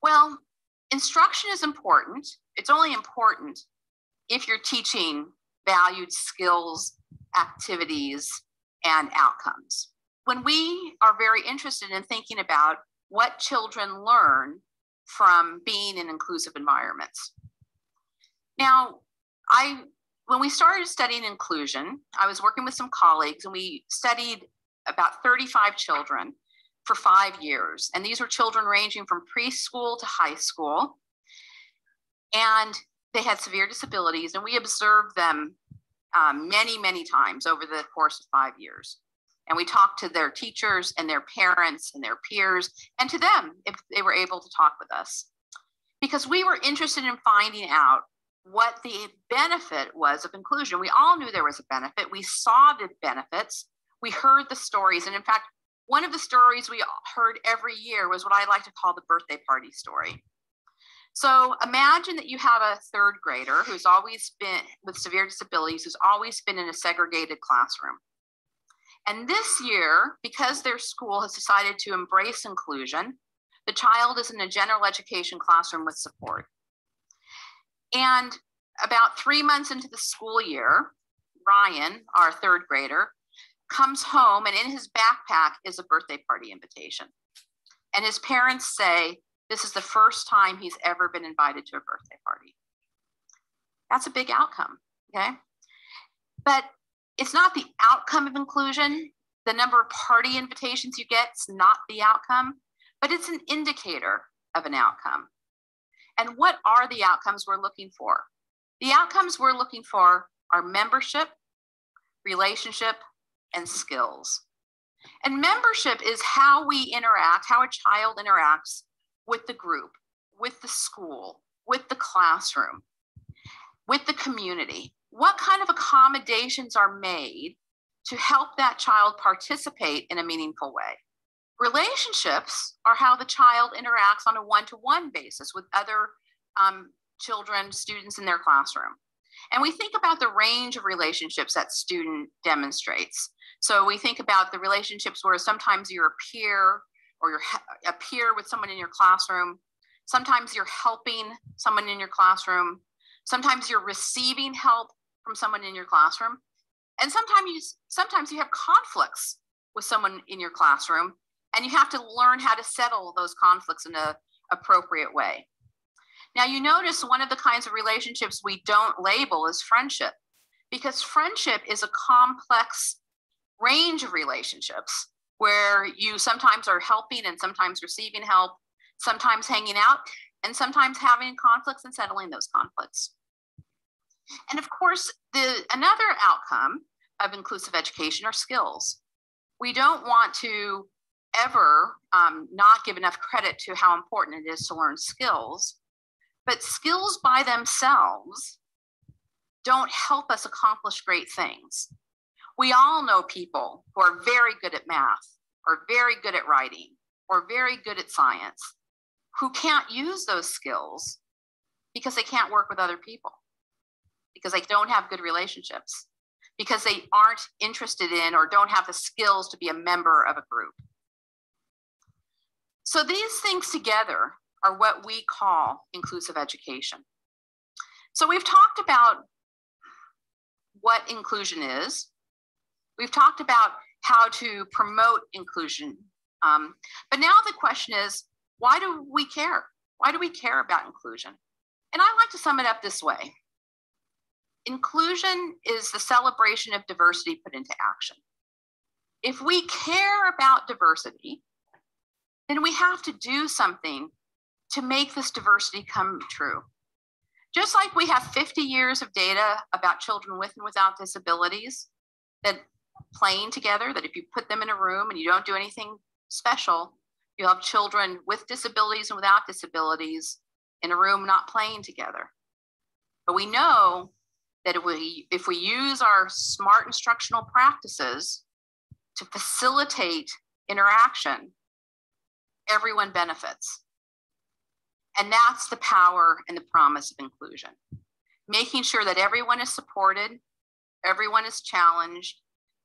Well, instruction is important. It's only important if you're teaching valued skills, activities, and outcomes. When we are very interested in thinking about what children learn from being in inclusive environments. Now, when we started studying inclusion, I was working with some colleagues and we studied about 35 children for 5 years. And these were children ranging from preschool to high school. And they had severe disabilities, and we observed them many, many times over the course of 5 years. And we talked to their teachers and their parents and their peers, and to them if they were able to talk with us. Because we were interested in finding out what the benefit was of inclusion. We all knew there was a benefit. We saw the benefits. We heard the stories. And in fact, one of the stories we heard every year was what I like to call the birthday party story. So imagine that you have a third grader who's always been with severe disabilities, who's always been in a segregated classroom. And this year, because their school has decided to embrace inclusion, the child is in a general education classroom with support. And about 3 months into the school year, Ryan, our third grader, comes home, and in his backpack is a birthday party invitation. And his parents say, this is the first time he's ever been invited to a birthday party. That's a big outcome, okay? But it's not the outcome of inclusion. The number of party invitations you get is not the outcome, but it's an indicator of an outcome. And what are the outcomes we're looking for? The outcomes we're looking for are membership, relationship, and skills. And membership is how we interact, how a child interacts with the group, with the school, with the classroom, with the community. What kind of accommodations are made to help that child participate in a meaningful way? Relationships are how the child interacts on a one-to-one basis with other children, students in their classroom. And we think about the range of relationships that student demonstrates. So we think about the relationships where sometimes you're a peer, or you're a peer with someone in your classroom. Sometimes you're helping someone in your classroom. Sometimes you're receiving help from someone in your classroom. And sometimes you have conflicts with someone in your classroom, and you have to learn how to settle those conflicts in an appropriate way. Now, you notice one of the kinds of relationships we don't label is friendship, because friendship is a complex range of relationships where you sometimes are helping and sometimes receiving help, sometimes hanging out, and sometimes having conflicts and settling those conflicts. And of course, another outcome of inclusive education are skills. We don't want to ever not give enough credit to how important it is to learn skills, but skills by themselves don't help us accomplish great things. We all know people who are very good at math, or very good at writing, or very good at science, who can't use those skills because they can't work with other people, because they don't have good relationships, because they aren't interested in or don't have the skills to be a member of a group. So these things together are what we call inclusive education. So we've talked about what inclusion is. We've talked about how to promote inclusion But now the question is, why do we care? Why do we care about inclusion? And I like to sum it up this way. Inclusion is the celebration of diversity put into action. If we care about diversity, then we have to do something to make this diversity come true. Just like we have 50 years of data about children with and without disabilities that playing together, that if you put them in a room and you don't do anything special, you'll have children with disabilities and without disabilities in a room not playing together. But we know that if we use our smart instructional practices to facilitate interaction, everyone benefits. And that's the power and the promise of inclusion. Making sure that everyone is supported, everyone is challenged,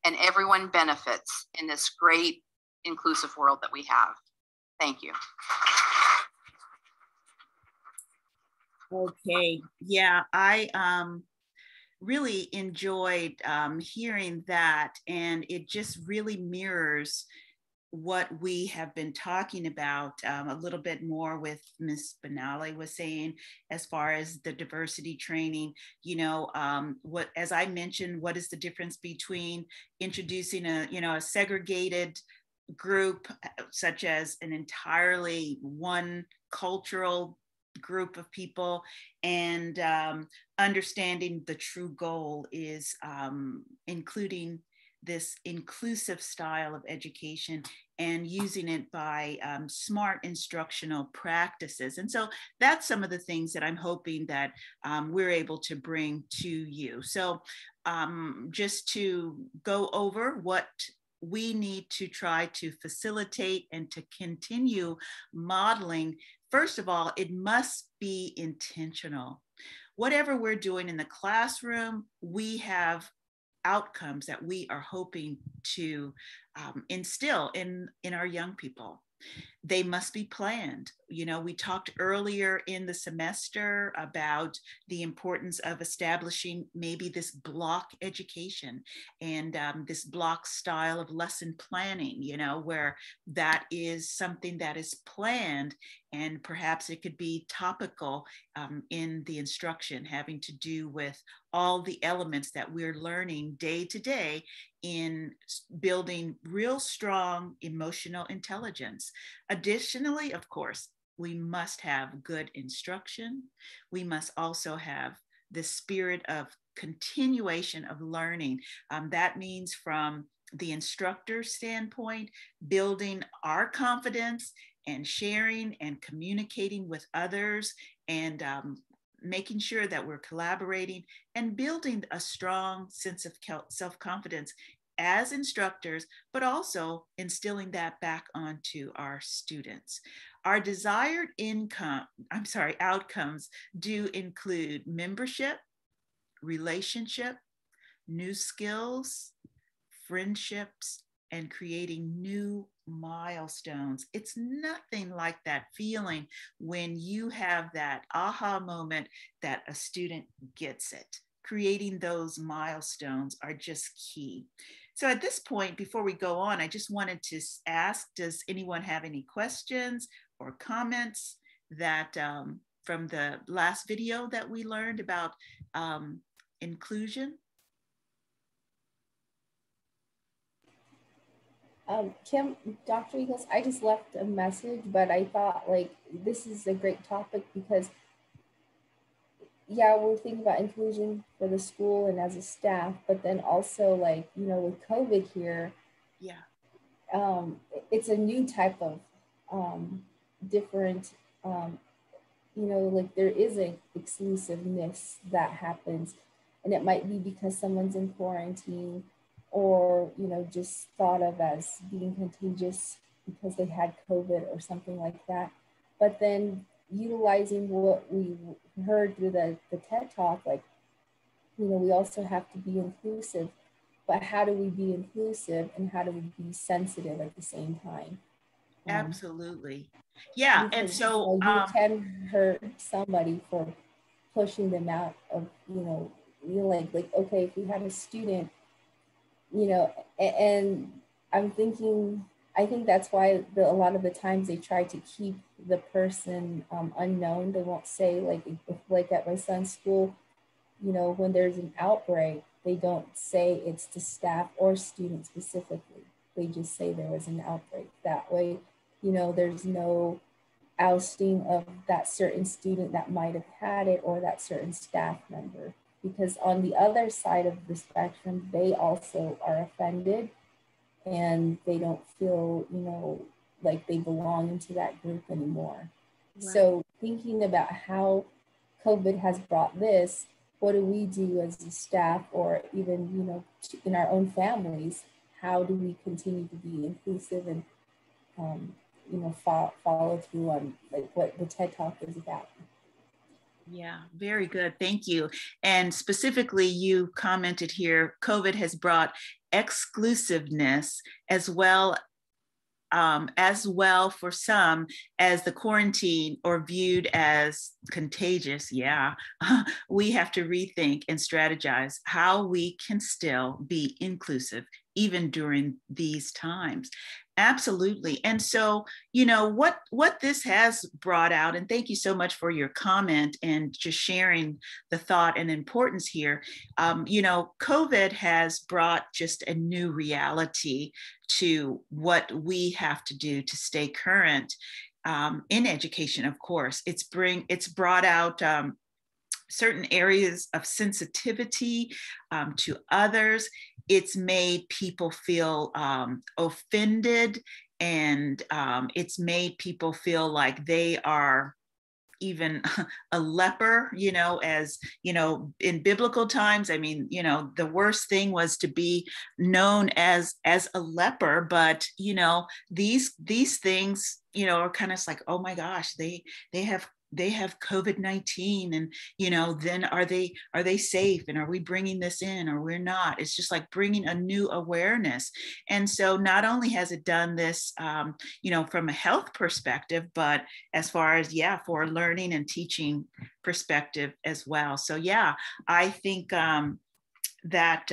and everyone benefits in this great inclusive world that we have. Thank you. Okay, yeah, I really enjoyed hearing that, and it just really mirrors what we have been talking about a little bit more with Ms. Benali was saying, as far as the diversity training, you know, what, as I mentioned, what is the difference between introducing a segregated group, such as an entirely one cultural group of people, and understanding the true goal is including this inclusive style of education and using it by smart instructional practices. And so that's some of the things that I'm hoping that we're able to bring to you. So just to go over what we need to try to facilitate and to continue modeling. First of all, it must be intentional. Whatever we're doing in the classroom, we have outcomes that we are hoping to instill in our young people. They must be planned. You know, we talked earlier in the semester about the importance of establishing maybe this block education and this block style of lesson planning, you know, where that is something that is planned, and perhaps it could be topical in the instruction, having to do with all the elements that we're learning day to day in building real strong emotional intelligence. Additionally, of course, we must have good instruction. We must also have the spirit of continuation of learning. That means from the instructor standpoint, building our confidence and sharing and communicating with others, and making sure that we're collaborating and building a strong sense of self-confidence as instructors, but also instilling that back onto our students. Our desired outcomes do include membership, relationship, new skills, friendships, and creating new milestones. It's nothing like that feeling when you have that aha moment that a student gets it. Creating those milestones are just key. So at this point, before we go on, I just wanted to ask, does anyone have any questions or comments that from the last video that we learned about inclusion? Kim, Dr. Eagles, I just left a message, but I thought like this is a great topic because yeah, we're thinking about inclusion for the school and as a staff, but then also like, you know, with COVID here, yeah, it's a new type of different, you know, like there is an exclusiveness that happens, and it might be because someone's in quarantine or, you know, just thought of as being contagious because they had COVID or something like that. But then utilizing what we heard through the TED Talk, like, you know, we also have to be inclusive, but how do we be inclusive and how do we be sensitive at the same time? Absolutely. Yeah, and so you know, you can hurt somebody for pushing them out of, you know, like, okay, if we had a student, you know, and I'm thinking I think that's why a lot of the times they try to keep the person unknown. They won't say, like at my son's school, you know, when there's an outbreak, they don't say it's the staff or student specifically. They just say there was an outbreak. That way, you know, there's no ousting of that certain student that might have had it or that certain staff member. Because on the other side of the spectrum, they also are offended and they don't feel, you know, like they belong into that group anymore. Right. So thinking about how COVID has brought this, what do we do as a staff or even, you know, in our own families? How do we continue to be inclusive and, you know, follow through on like what the TED Talk is about? Yeah, very good. Thank you. And specifically, you commented here, COVID has brought exclusiveness as well for some as the quarantine or viewed as contagious. Yeah, we have to rethink and strategize how we can still be inclusive even during these times. Absolutely. And so, you know, what this has brought out, and thank you so much for your comment and just sharing the thought and importance here. You know, COVID has brought just a new reality to what we have to do to stay current in education, of course. It's brought out certain areas of sensitivity to others. It's made people feel offended, and it's made people feel like they are even a leper, you know, as, you know, in biblical times. I mean, you know, the worst thing was to be known as a leper, but, you know, these things, you know, are kind of like, oh my gosh, they have COVID-19, and, you know, then are they safe, and are we bringing this in or we're not? It's just like bringing a new awareness. And so not only has it done this, you know, from a health perspective, but as far as, yeah, for a learning and teaching perspective as well. So yeah, I think that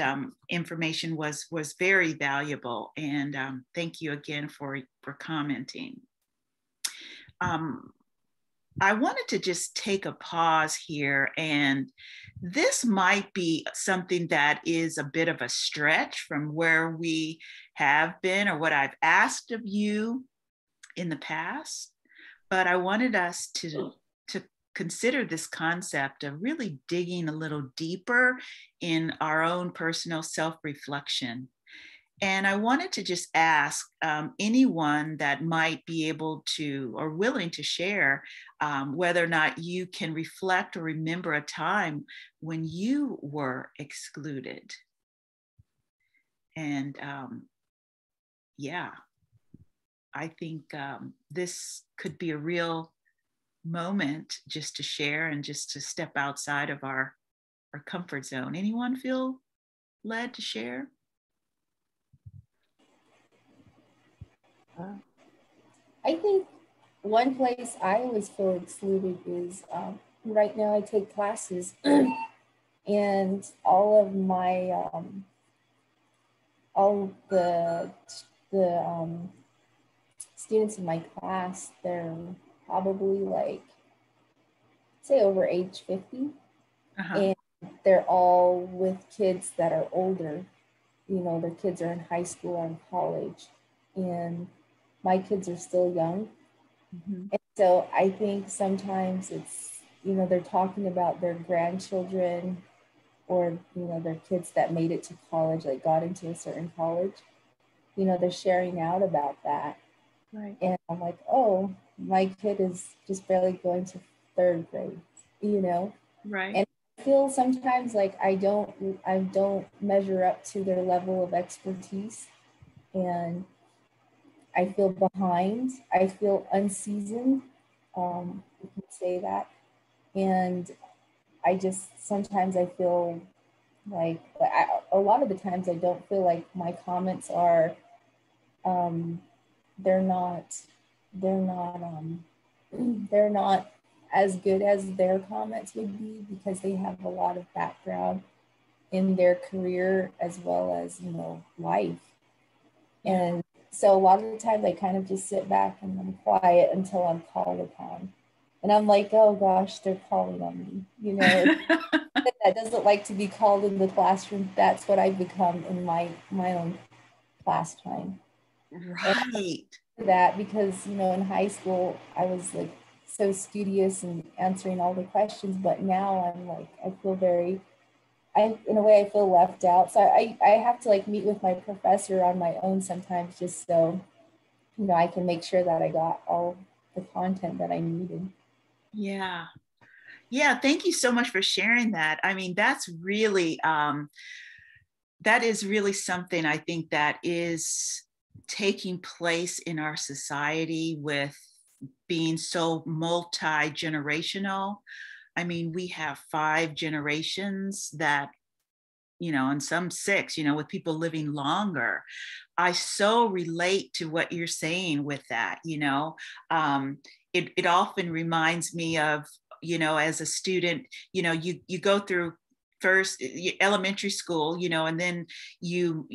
information was very valuable, and thank you again for commenting. I wanted to just take a pause here, and this might be something that is a bit of a stretch from where we have been or what I've asked of you in the past, but I wanted us to consider this concept of really digging a little deeper in our own personal self-reflection. And I wanted to just ask anyone that might be able to or willing to share whether or not you can reflect or remember a time when you were excluded. And yeah, I think this could be a real moment just to share and just to step outside of our comfort zone. Anyone feel led to share? I think one place I always feel excluded is right now I take classes and all of my all the students in my class, they're probably like, say over age 50. And they're all with kids that are older. You know, their kids are in high school or in college, and my kids are still young. And so I think sometimes it's, you know, they're talking about their grandchildren or, you know, their kids that made it to college, like got into a certain college. You know, they're sharing out about that. Right. And I'm like, oh, my kid is just barely going to 3rd grade, you know? Right. And I feel sometimes like I don't measure up to their level of expertise, and I feel behind. I feel unseasoned, you can say that. And I just, sometimes I feel like, a lot of the times I don't feel like my comments are, they're not as good as their comments would be, because they have a lot of background in their career as well as, you know, life. And so a lot of the times I kind of just sit back and I'm quiet until I'm called upon. And I'm like, oh gosh, they're calling on me. You know, that doesn't like to be called in the classroom. That's what I've become in my own class time. Right. That because, you know, in high school, I was like so studious and answering all the questions, but now I'm like, I feel very, in a way I feel left out. So I have to like meet with my professor on my own sometimes, just so, you know, I can make sure that I got all the content that I needed. Yeah. Yeah. Thank you so much for sharing that. I mean, that's really, that is really something I think that is taking place in our society with being so multi-generational. I mean, we have 5 generations that, you know, and some 6, you know, with people living longer. I so relate to what you're saying with that, you know. It often reminds me of, you know, as a student, you know, you go through first elementary school, you know, and then you're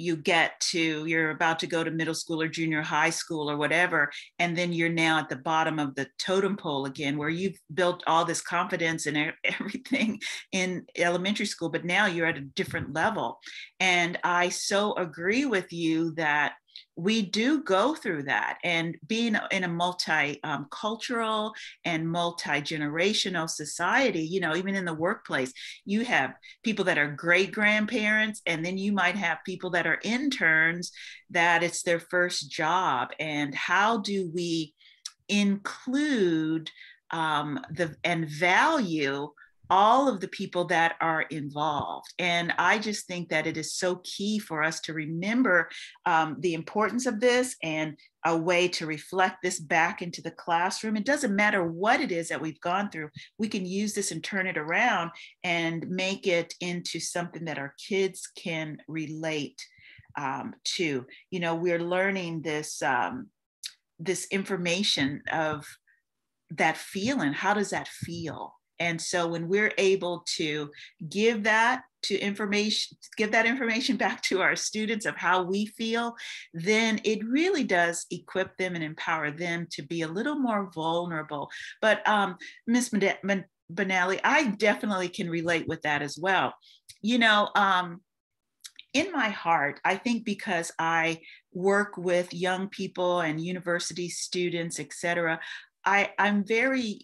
about to go to middle school or junior high school or whatever, and then you're now at the bottom of the totem pole again, where you've built all this confidence and everything in elementary school, but now you're at a different level. And I so agree with you that we do go through that, and being in a multicultural and multi-generational society, you know, even in the workplace, you have people that are great grandparents, and then you might have people that are interns that it's their first job. And how do we include and value all of the people that are involved? And I just think that it is so key for us to remember the importance of this, and a way to reflect this back into the classroom. It doesn't matter what it is that we've gone through. We can use this and turn it around and make it into something that our kids can relate to. You know, we're learning this information of that feeling. How does that feel? And so when we're able to give that information back to our students of how we feel, then it really does equip them and empower them to be a little more vulnerable. But Ms. Benally, I definitely can relate with that as well. You know, in my heart, I think because I work with young people and university students, et cetera, I'm very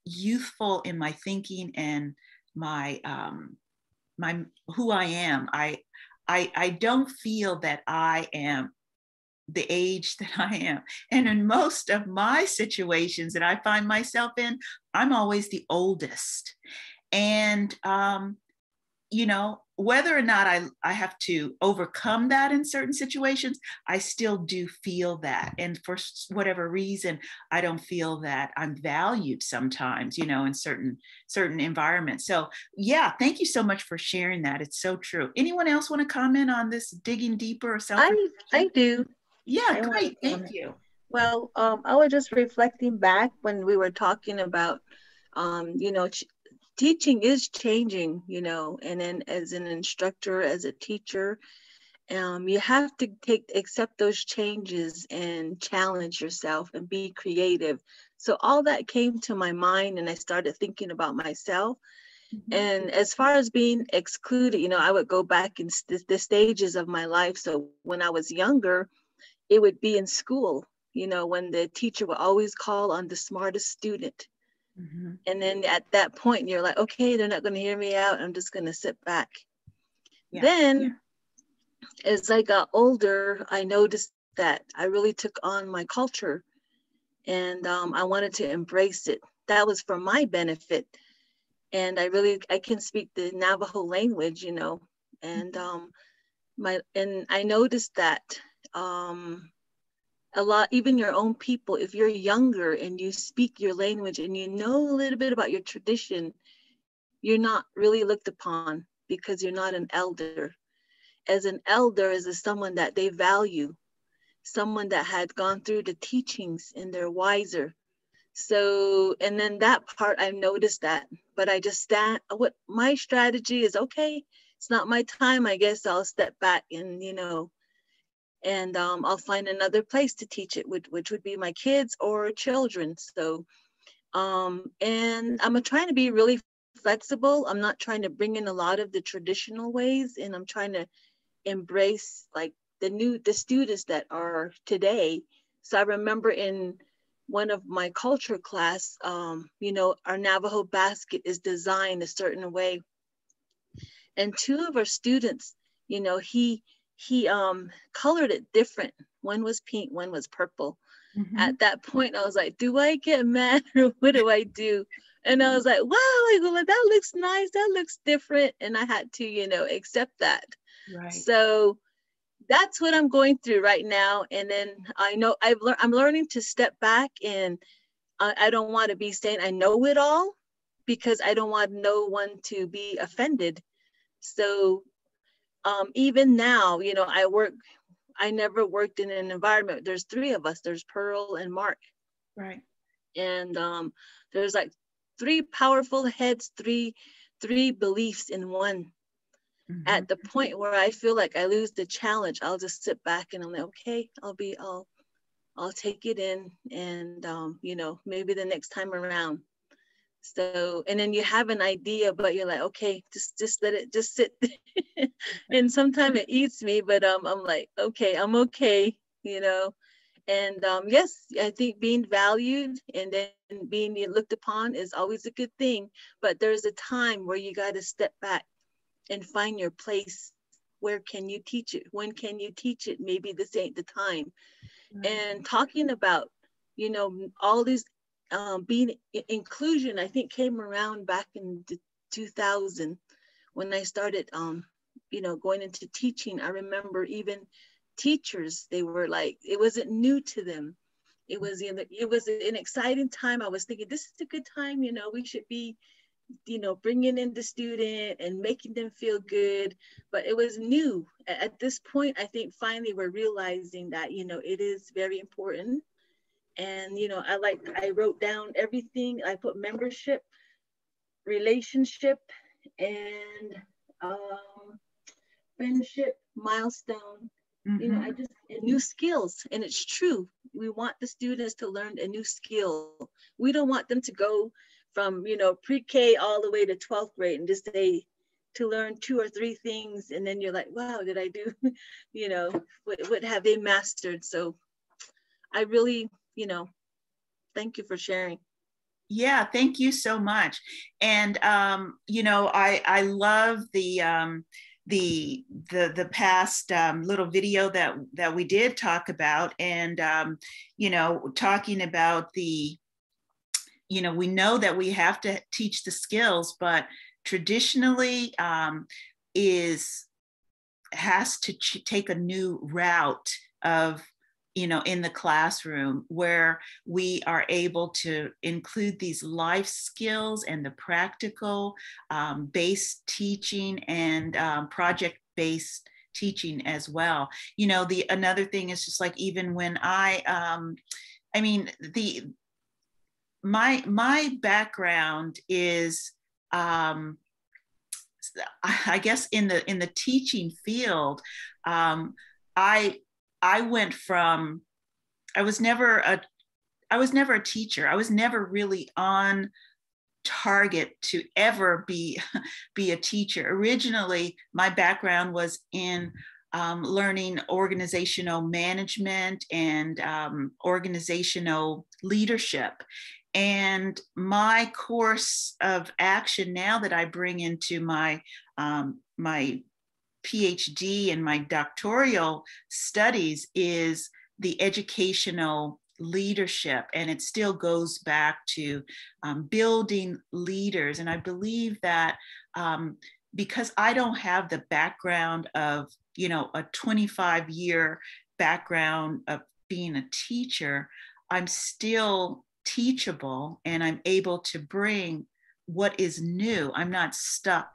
youthful in my thinking and my who I am. I don't feel that I am the age that I am. And in most of my situations that I find myself in, I'm always the oldest. And you know, whether or not I have to overcome that in certain situations, I still do feel that. And for whatever reason, I don't feel that I'm valued sometimes, you know, in certain environments. So yeah, thank you so much for sharing that. It's so true. Anyone else want to comment on this digging deeper or self-reflection? I do. Yeah, great. Thank you. Well, I was just reflecting back when we were talking about, you know, teaching is changing, you know, and then as an instructor, as a teacher, you have to accept those changes and challenge yourself and be creative. So all that came to my mind, and I started thinking about myself. Mm-hmm. And as far as being excluded, you know, I would go back in the stages of my life. So when I was younger, it would be in school, you know, when the teacher would always call on the smartest student. Mm-hmm. And then at that point, you're like, okay, they're not going to hear me out. I'm just going to sit back. Yeah. Then, as I got older, I noticed that I really took on my culture, and I wanted to embrace it. That was for my benefit. And I can speak the Navajo language, you know, and I noticed that a lot, even your own people, if you're younger and you speak your language and you know a little bit about your tradition, you're not really looked upon because you're not an elder. As an elder is someone that they value, someone that had gone through the teachings and they're wiser. So, and then that part, I've noticed that, but I just what my strategy is, okay, it's not my time. I guess I'll step back and, you know, and I'll find another place to teach it, which would be my kids or children. So, and I'm trying to be really flexible. I'm not trying to bring in a lot of the traditional ways, and I'm trying to embrace like the students that are today. So I remember in one of my culture class, you know, our Navajo basket is designed a certain way. And two of our students, you know, he colored it different. One was pink, one was purple. Mm-hmm. At that point, I was like, do I get mad or what do I do? And I was like, wow, I go, that looks nice. That looks different. And I had to, you know, accept that. Right. So that's what I'm going through right now. And then I know I'm learning to step back, and I don't want to be saying I know it all, because I don't want no one to be offended. So even now, you know, I never worked in an environment. There's three of us. There's Pearl and Mark. Right. And there's like three powerful heads, three beliefs in one. Mm-hmm. At the point where I feel like I lose the challenge, I'll just sit back and I'm like, okay, I'll take it in, and you know, maybe the next time around. So, and then you have an idea, but you're like, okay, just let it just sit. And sometimes it eats me, but I'm like, okay, I'm okay, you know. And yes, I think being valued and then being looked upon is always a good thing, but there's a time where you got to step back and find your place. Where can you teach it? When can you teach it? Maybe this ain't the time. Right. And talking about, you know, all these being inclusion, I think came around back in 2000 when I started, you know, going into teaching. I remember even teachers, they were like, it wasn't new to them. It was an exciting time. I was thinking, this is a good time, you know, we should be, you know, bringing in the student and making them feel good, but it was new. At this point, I think finally we're realizing that, you know, it is very important. And, you know, I wrote down everything. I put membership, relationship, and friendship, milestone, mm-hmm. You know, and new skills. And it's true. We want the students to learn a new skill. We don't want them to go from, you know, pre-K all the way to 12th grade and just say to learn 2 or 3 things. And then you're like, wow, did I do, you know, what have they mastered? So I really, you know, thank you for sharing. Yeah, thank you so much. And, you know, I love the past little video that we did talk about, and, you know, talking about the, you know, we know that we have to teach the skills, but traditionally has to take a new route of, you know, in the classroom, where we are able to include these life skills and the practical based teaching and project-based teaching as well. You know, another thing is just like, even when my background is, I guess in the teaching field, I went from, I was never a teacher. I was never really on target to ever be a teacher. Originally, my background was in learning organizational management and organizational leadership. And my course of action now that I bring into my PhD and my doctoral studies is the educational leadership. And it still goes back to building leaders. And I believe that because I don't have the background of, you know, a 25-year background of being a teacher, I'm still teachable and I'm able to bring what is new. I'm not stuck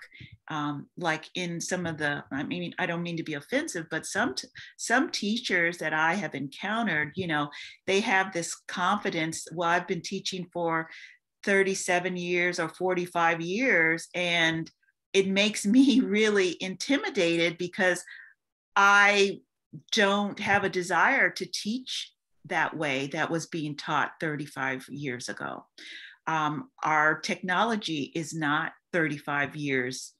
like in some of the, I mean, I don't mean to be offensive, but some teachers that I have encountered, you know, they have this confidence. Well, I've been teaching for 37 years or 45 years, and it makes me really intimidated because I don't have a desire to teach that way that was being taught 35 years ago. Our technology is not 35 years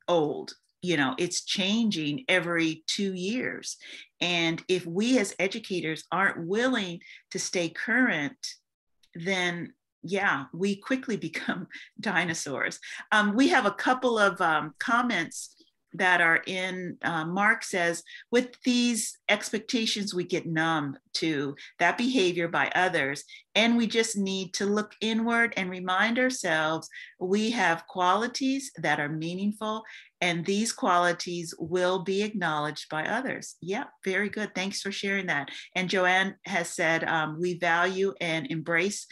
old. You know, it's changing every 2 years. And if we as educators aren't willing to stay current, then yeah, we quickly become dinosaurs. We have a couple of comments that are in. Mark says, with these expectations, we get numb to that behavior by others, and we just need to look inward and remind ourselves we have qualities that are meaningful, and these qualities will be acknowledged by others. Yeah, very good. Thanks for sharing that. And Joanne has said, we value and embrace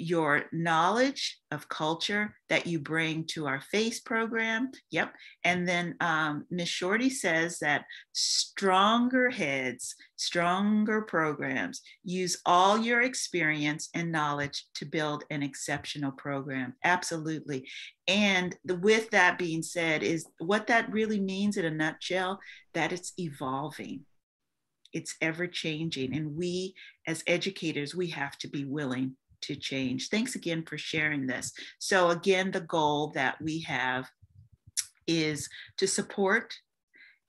your knowledge of culture that you bring to our FACE program. Yep. And then Ms. Shorty says that stronger heads, stronger programs, use all your experience and knowledge to build an exceptional program. Absolutely. And with that being said, is what that really means in a nutshell, that it's evolving. It's ever changing. And we as educators, we have to be willing to change. Thanks again for sharing this. So again, the goal that we have is to support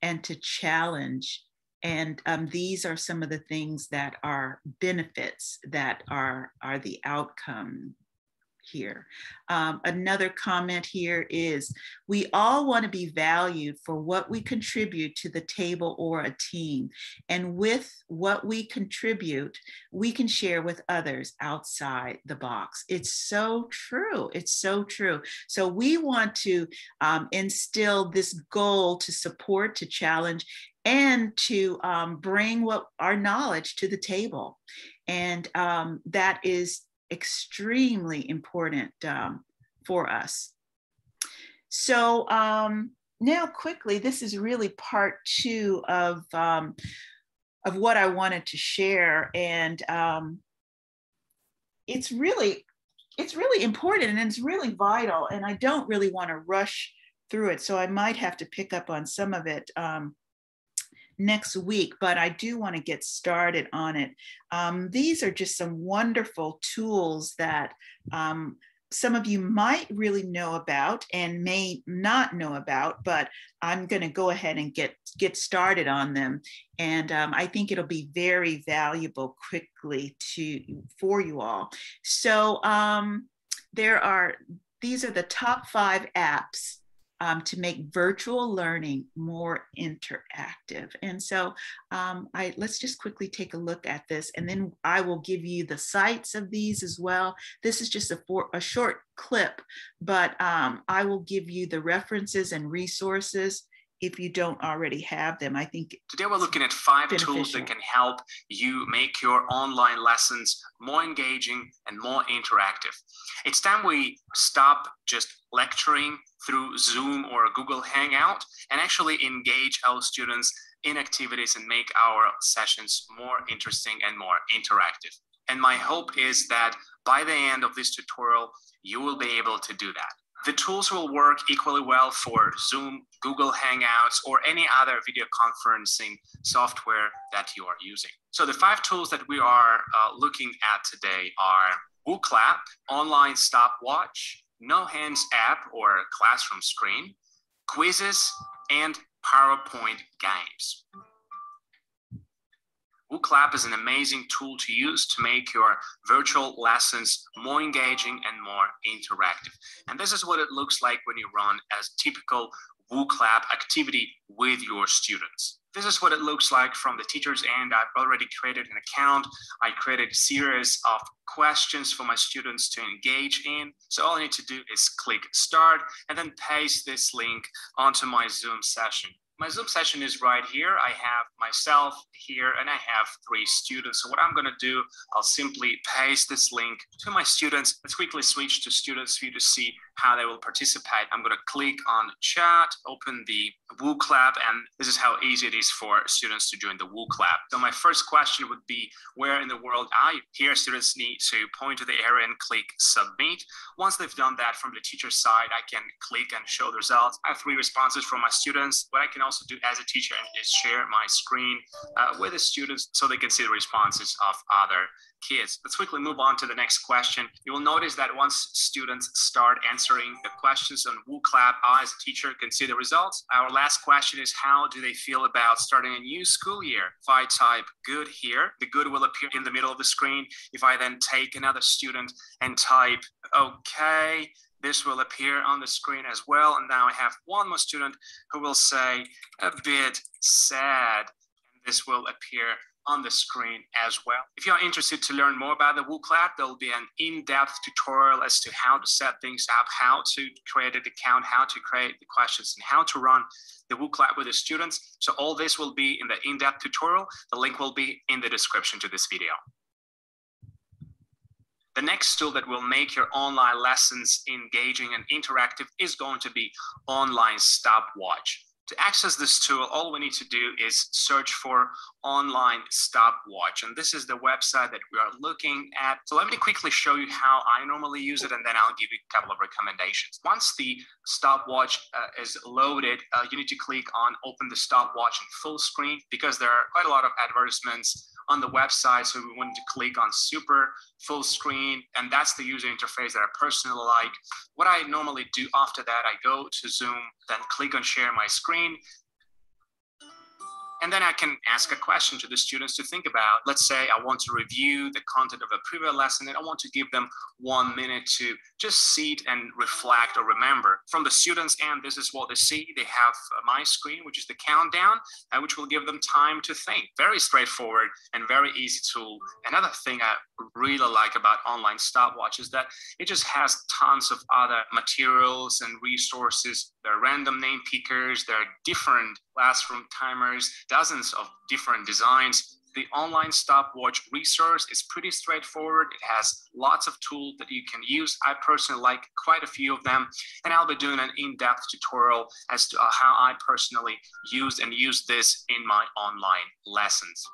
and to challenge. And these are some of the things that are benefits that are the outcome here. Another comment here is, we all want to be valued for what we contribute to the table or a team. And with what we contribute, we can share with others outside the box. It's so true. It's so true. So we want to instill this goal to support, to challenge, and to bring what our knowledge to the table. And that is extremely important for us. So now quickly, this is really part 2 of what I wanted to share. And it's really important, and it's really vital, and I don't really want to rush through it. So I might have to pick up on some of it next week, but I do want to get started on it. These are just some wonderful tools that some of you might really know about and may not know about, but I'm going to go ahead and get started on them. And I think it'll be very valuable quickly for you all. So these are the top 5 apps to make virtual learning more interactive. And so let's just quickly take a look at this, and then I will give you the sites of these as well. This is just a short clip, but I will give you the references and resources if you don't already have them. I think today we're looking at 5 tools that can help you make your online lessons more engaging and more interactive. It's time we stop just lecturing through Zoom or a Google Hangout and actually engage our students in activities and make our sessions more interesting and more interactive. And my hope is that by the end of this tutorial, you will be able to do that. The tools will work equally well for Zoom, Google Hangouts, or any other video conferencing software that you are using. So the 5 tools that we are looking at today are WooClap, Online Stopwatch, No Hands app or classroom screen, quizzes, and PowerPoint games. WooClap is an amazing tool to use to make your virtual lessons more engaging and more interactive. And this is what it looks like when you run a typical WooClap activity with your students. This is what it looks like from the teacher's end. I've already created an account. I created a series of questions for my students to engage in. So all I need to do is click start and then paste this link onto my Zoom session. My Zoom session is right here. I have myself here and I have 3 students. So what I'm gonna do, I'll simply paste this link to my students. Let's quickly switch to students for you to see how they will participate. I'm going to click on chat, open the Wooc Lab, and this is how easy it is for students to join the Wooc Lab. So my first question would be, where in the world are you? Here, students need to point to the area and click submit. Once they've done that, from the teacher side, I can click and show the results. I have 3 responses from my students. What I can also do as a teacher is share my screen with the students so they can see the responses of other kids. Let's quickly move on to the next question. You will notice that once students start answering the questions on Wooc Lab, I as a teacher can see the results. Our last question is, how do they feel about starting a new school year? If I type good here, the good will appear in the middle of the screen. If I then take another student and type okay, this will appear on the screen as well. And now I have one more student who will say a bit sad, and this will appear on the screen as well. If you're interested to learn more about the Wooc Lab, there will be an in-depth tutorial as to how to set things up, how to create an account, how to create the questions, and how to run the Wooc Lab with the students. So all this will be in the in-depth tutorial. The link will be in the description to this video. The next tool that will make your online lessons engaging and interactive is going to be Online Stopwatch. To access this tool, all we need to do is search for Online Stopwatch. And this is the website that we are looking at. So let me quickly show you how I normally use it, and then I'll give you a couple of recommendations. Once the stopwatch is loaded, you need to click on Open the Stopwatch in full screen, because there are quite a lot of advertisements on the website. So we want to click on Super Full Screen, and that's the user interface that I personally like. What I normally do after that, I go to Zoom, then click on Share My Screen. And then I can ask a question to the students to think about. Let's say I want to review the content of a previous lesson, and I want to give them 1 minute to just sit and reflect or remember. From the students' end, this is what they see. They have my screen, which is the countdown, which will give them time to think. Very straightforward and very easy tool. Another thing I really like about Online Stopwatch is that it just has tons of other materials and resources. There are random name pickers, there are different classroom timers, dozens of different designs. The Online Stopwatch resource is pretty straightforward. It has lots of tools that you can use. I personally like quite a few of them, and I'll be doing an in-depth tutorial as to how I personally use this in my online lessons.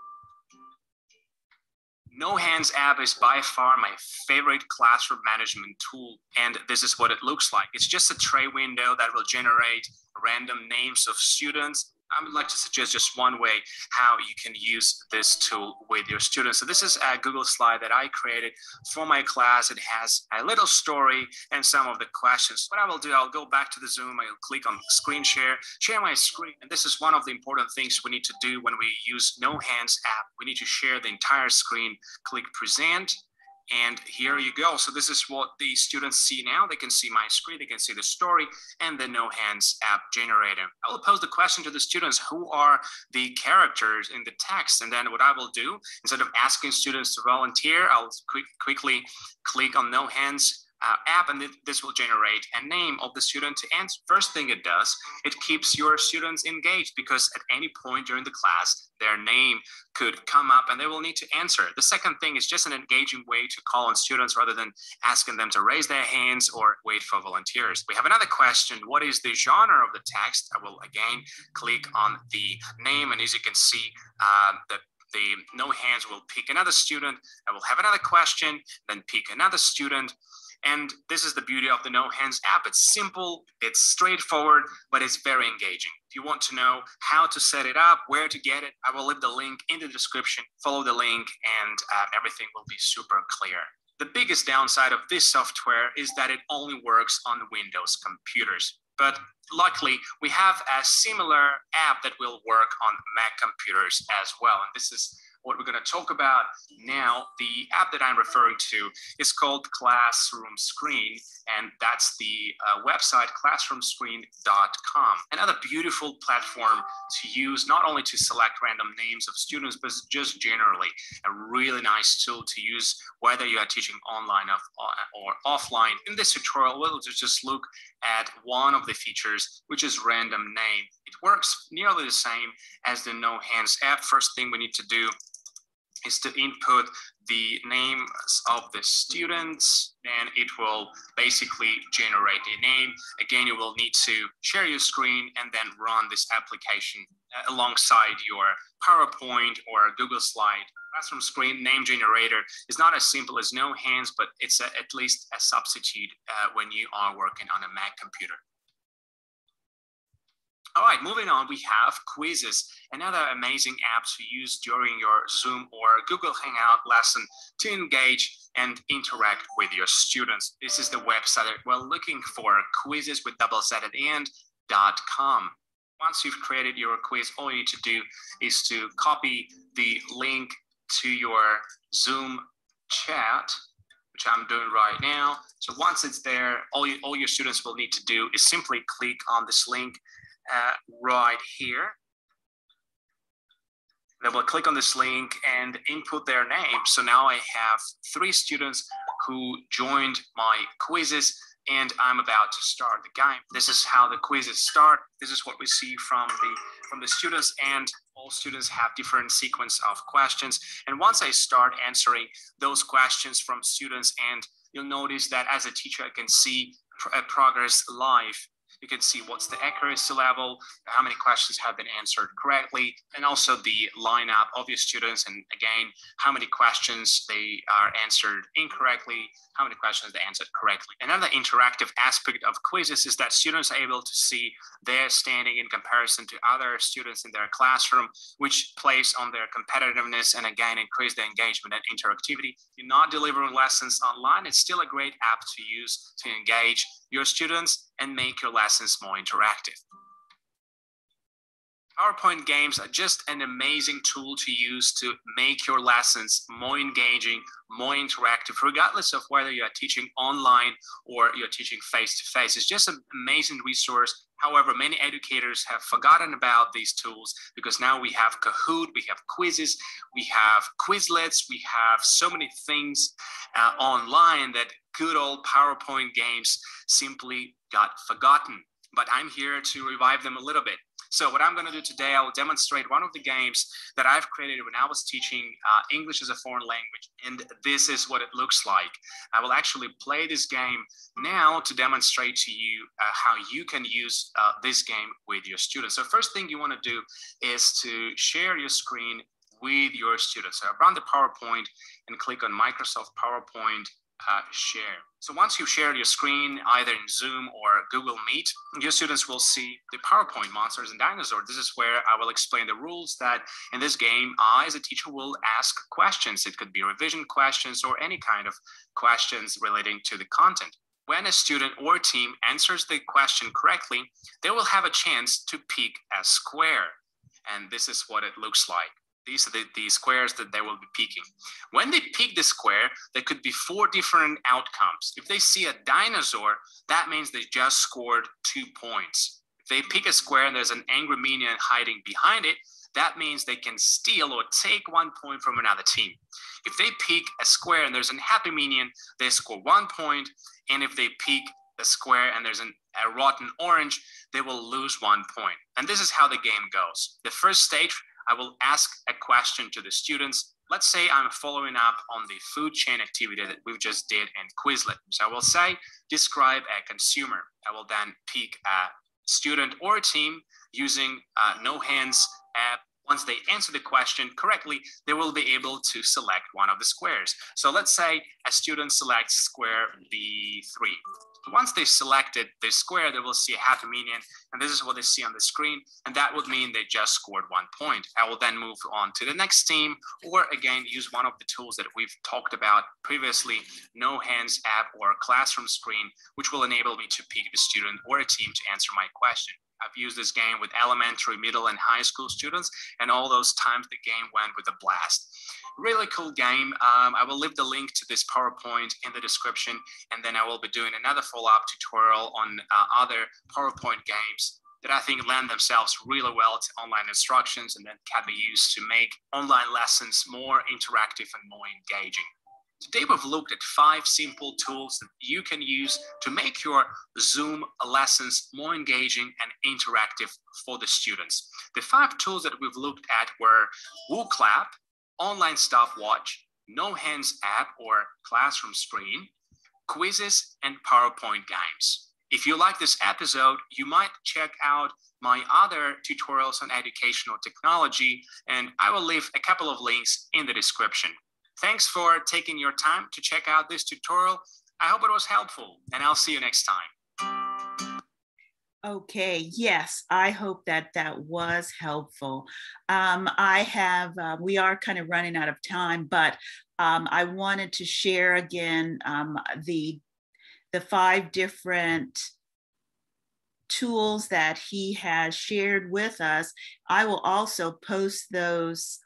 No Hands app is by far my favorite classroom management tool, and this is what it looks like. It's just a tray window that will generate random names of students. I would like to suggest just one way how you can use this tool with your students. So this is a Google slide that I created for my class. It has a little story and some of the questions. What I will do, I'll go back to the Zoom, I'll click on screen share my screen. And this is one of the important things we need to do when we use No Hands app. We need to share the entire screen, click present. And here you go. So this is what the students see now. They can see my screen, they can see the story and the No Hands app generator. I will pose the question to the students, who are the characters in the text? And then what I will do, instead of asking students to volunteer, I'll quickly click on No Hands app, and this will generate a name of the student to answer. First thing it does, it keeps your students engaged, because at any point during the class, their name could come up and they will need to answer. The second thing is just an engaging way to call on students rather than asking them to raise their hands or wait for volunteers. We have another question. What is the genre of the text? I will again click on the name, and as you can see, the No Hands will pick another student. I will have another question, then pick another student. And this is the beauty of the No Hands app. It's simple, it's straightforward, but it's very engaging. If you want to know how to set it up, where to get it, I will leave the link in the description. Follow the link and everything will be super clear. The biggest downside of this software is that it only works on Windows computers. But luckily, we have a similar app that will work on Mac computers as well. And this is what we're going to talk about now. The app that I'm referring to is called Classroom Screen, and that's the website classroomscreen.com. Another beautiful platform to use, not only to select random names of students, but just generally a really nice tool to use whether you are teaching online or offline. In this tutorial, we'll just look at one of the features, which is random name. It works nearly the same as the No Hands app. First thing we need to do is to input the names of the students, and it will basically generate a name. Again, you will need to share your screen and then run this application alongside your PowerPoint or Google Slide. Classroom screen name generator is not as simple as no hands, but it's at least a substitute when you are working on a Mac computer. All right, moving on, we have quizzes, another amazing app to use during your Zoom or Google Hangout lesson to engage and interact with your students. This is the website that we're looking for, quizzes with .com. Once you've created your quiz, all you need to do is to copy the link to your Zoom chat, which I'm doing right now. So once it's there, all your students will need to do is simply click on this link right here. They will click on this link and input their name. So now I have 3 students who joined my quizzes, and I'm about to start the game. This is how the quizzes start. This is what we see from the students, and all students have different sequence of questions. And once I start answering those questions from students, and you'll notice that as a teacher, I can see progress live. You can see what's the accuracy level, how many questions have been answered correctly, and also the lineup of your students, and again, how many questions they are answered incorrectly, how many questions they answered correctly. Another interactive aspect of quizzes is that students are able to see their standing in comparison to other students in their classroom, which plays on their competitiveness and again, increase their engagement and interactivity. You're not delivering lessons online. It's still a great app to use to engage your students and make your lessons more interactive. PowerPoint games are just an amazing tool to use to make your lessons more engaging, more interactive, regardless of whether you are teaching online or you're teaching face-to-face. It's just an amazing resource. However, many educators have forgotten about these tools because now we have Kahoot, we have quizzes, we have Quizlets, we have so many things online that good old PowerPoint games simply got forgotten. But I'm here to revive them a little bit. So what I'm going to do today, I will demonstrate one of the games that I've created when I was teaching English as a foreign language, and this is what it looks like. I will actually play this game now to demonstrate to you how you can use this game with your students. So first thing you want to do is to share your screen with your students. So run the PowerPoint and click on Microsoft PowerPoint share. So once you share your screen, either in Zoom or Google Meet, your students will see the PowerPoint Monsters and Dinosaurs. This is where I will explain the rules that in this game, I as a teacher will ask questions. It could be revision questions or any kind of questions relating to the content. When a student or team answers the question correctly, they will have a chance to pick a square. And this is what it looks like. These are the squares that they will be picking. When they pick the square, there could be 4 different outcomes. If they see a dinosaur, that means they just scored 2 points. If they pick a square and there's an angry minion hiding behind it, that means they can steal or take 1 point from another team. If they pick a square and there's an happy minion, they score 1 point. And if they pick a square and there's a rotten orange, they will lose 1 point. And this is how the game goes. The first stage, I will ask a question to the students. Let's say I'm following up on the food chain activity that we just did in Quizlet. So I will say, describe a consumer. I will then pick a student or a team using no hands app. Once they answer the question correctly, they will be able to select one of the squares. So let's say a student selects square B3. Once they selected the square, they will see a happy minion, and this is what they see on the screen, and that would mean they just scored 1 point. I will then move on to the next team, or again, use one of the tools that we've talked about previously, No Hands app or Classroom screen, which will enable me to pick the student or a team to answer my question. I've used this game with elementary, middle, and high school students, and all those times the game went with a blast. Really cool game. I will leave the link to this PowerPoint in the description, and then I will be doing another follow-up tutorial on other PowerPoint games that I think lend themselves really well to online instructions and that can be used to make online lessons more interactive and more engaging. Today we've looked at 5 simple tools that you can use to make your Zoom lessons more engaging and interactive for the students. The 5 tools that we've looked at were WooClap, online stopwatch, no hands app or classroom screen, quizzes, and PowerPoint games. If you like this episode, you might check out my other tutorials on educational technology, and I will leave a couple of links in the description. Thanks for taking your time to check out this tutorial. I hope it was helpful, and I'll see you next time. Okay, yes, I hope that that was helpful. We are kind of running out of time, but I wanted to share again the 5 different tools that he has shared with us. I will also post those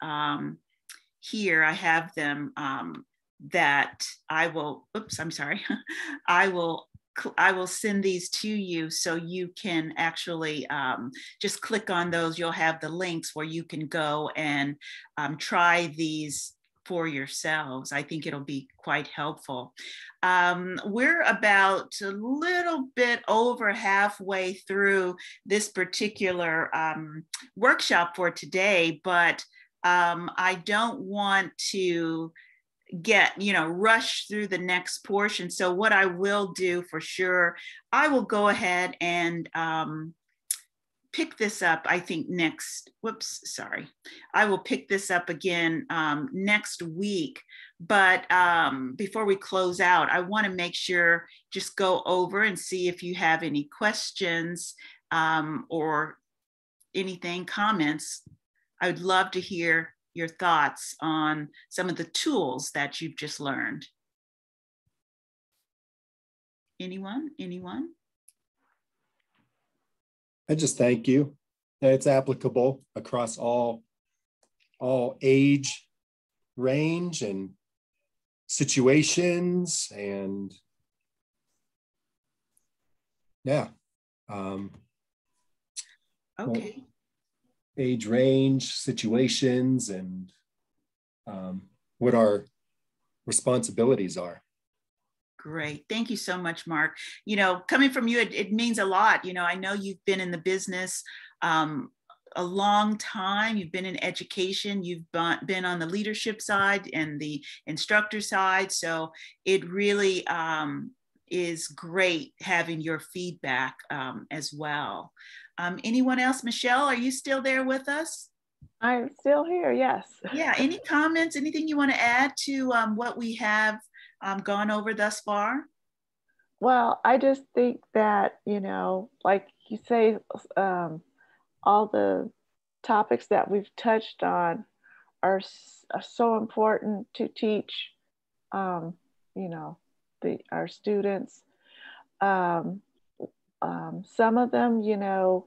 here. I have them that I will, I will send these to you so you can actually just click on those. You'll have the links where you can go and try these for yourselves. I think it'll be quite helpful. We're about a little bit over halfway through this particular workshop for today, but I don't want to rush through the next portion. So what I will do for sure, I will go ahead and pick this up, I think I will pick this up again next week. But before we close out, I want to make sure, just go over and see if you have any questions or anything, comments. I would love to hear your thoughts on some of the tools that you've just learned. Anyone? I just thank you. It's applicable across all age range and situations, and yeah. Okay. Age range, situations, and what our responsibilities are. Great. Thank you so much, Mark. Coming from you, it means a lot. I know you've been in the business a long time. You've been in education. You've been on the leadership side and the instructor side. So it really is great having your feedback as well. Anyone else? Michelle, are you still there with us? I'm still here, yes. Yeah, any comments, anything you want to add to what we have gone over thus far? Well, I just think that, like you say, all the topics that we've touched on are so important to teach, our students. Some of them,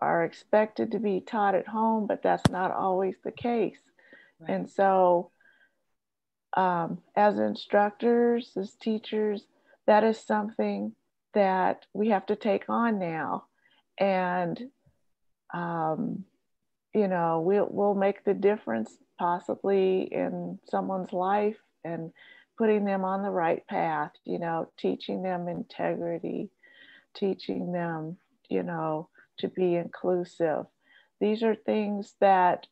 are expected to be taught at home, but that's not always the case. Right. And so as instructors, as teachers, that is something that we have to take on now. And, we'll make the difference possibly in someone's life and putting them on the right path, teaching them integrity, teaching them, to be inclusive. These are things that,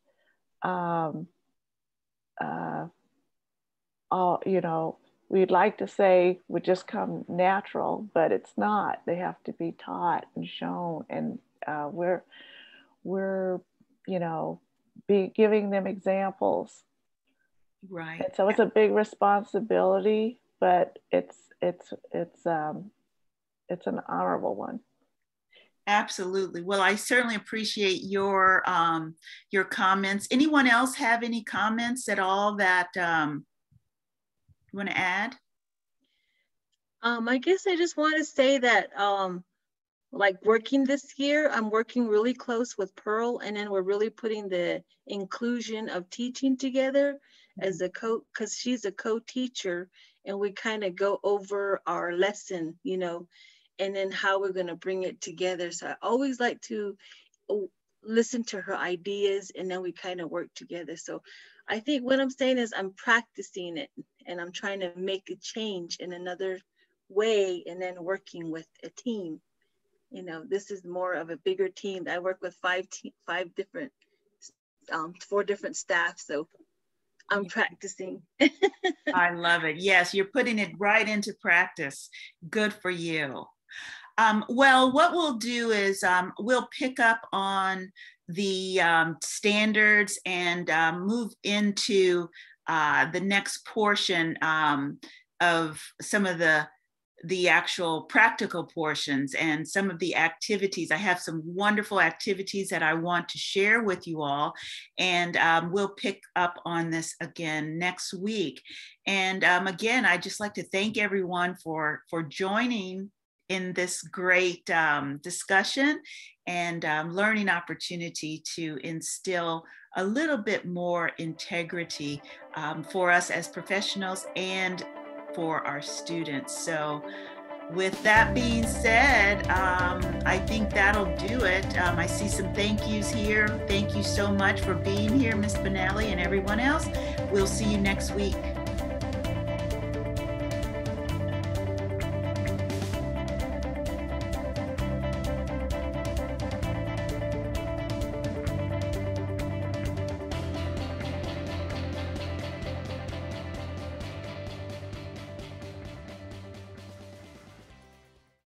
we'd like to say would just come natural, but it's not. They have to be taught and shown, and we're giving them examples. Right. And so it's a big responsibility, but it's an honorable one. Absolutely. Well, I certainly appreciate your comments. Anyone else have any comments at all that you want to add? I guess I just want to say that like working this year, I'm working really close with Pearl, and then we're really putting the inclusion of teaching together as a because she's a co-teacher, and we kind of go over our lesson, and then how we're going to bring it together. So I always like to listen to her ideas, and then we kind of work together. So I think what I'm saying is I'm practicing it, and I'm trying to make a change in another way, and then working with a team. This is more of a bigger team. I work with 4 different staff. So I'm practicing. I love it. Yes, you're putting it right into practice. Good for you. Well, what we'll do is we'll pick up on the standards and move into the next portion of some of the actual practical portions and some of the activities. I have some wonderful activities that I want to share with you all, and we'll pick up on this again next week. And again, I'd just like to thank everyone for joining in this great discussion and learning opportunity to instill a little bit more integrity for us as professionals and for our students. So with that being said, I think that'll do it. I see some thank yous here. Thank you so much for being here, Ms. Benelli and everyone else. We'll see you next week.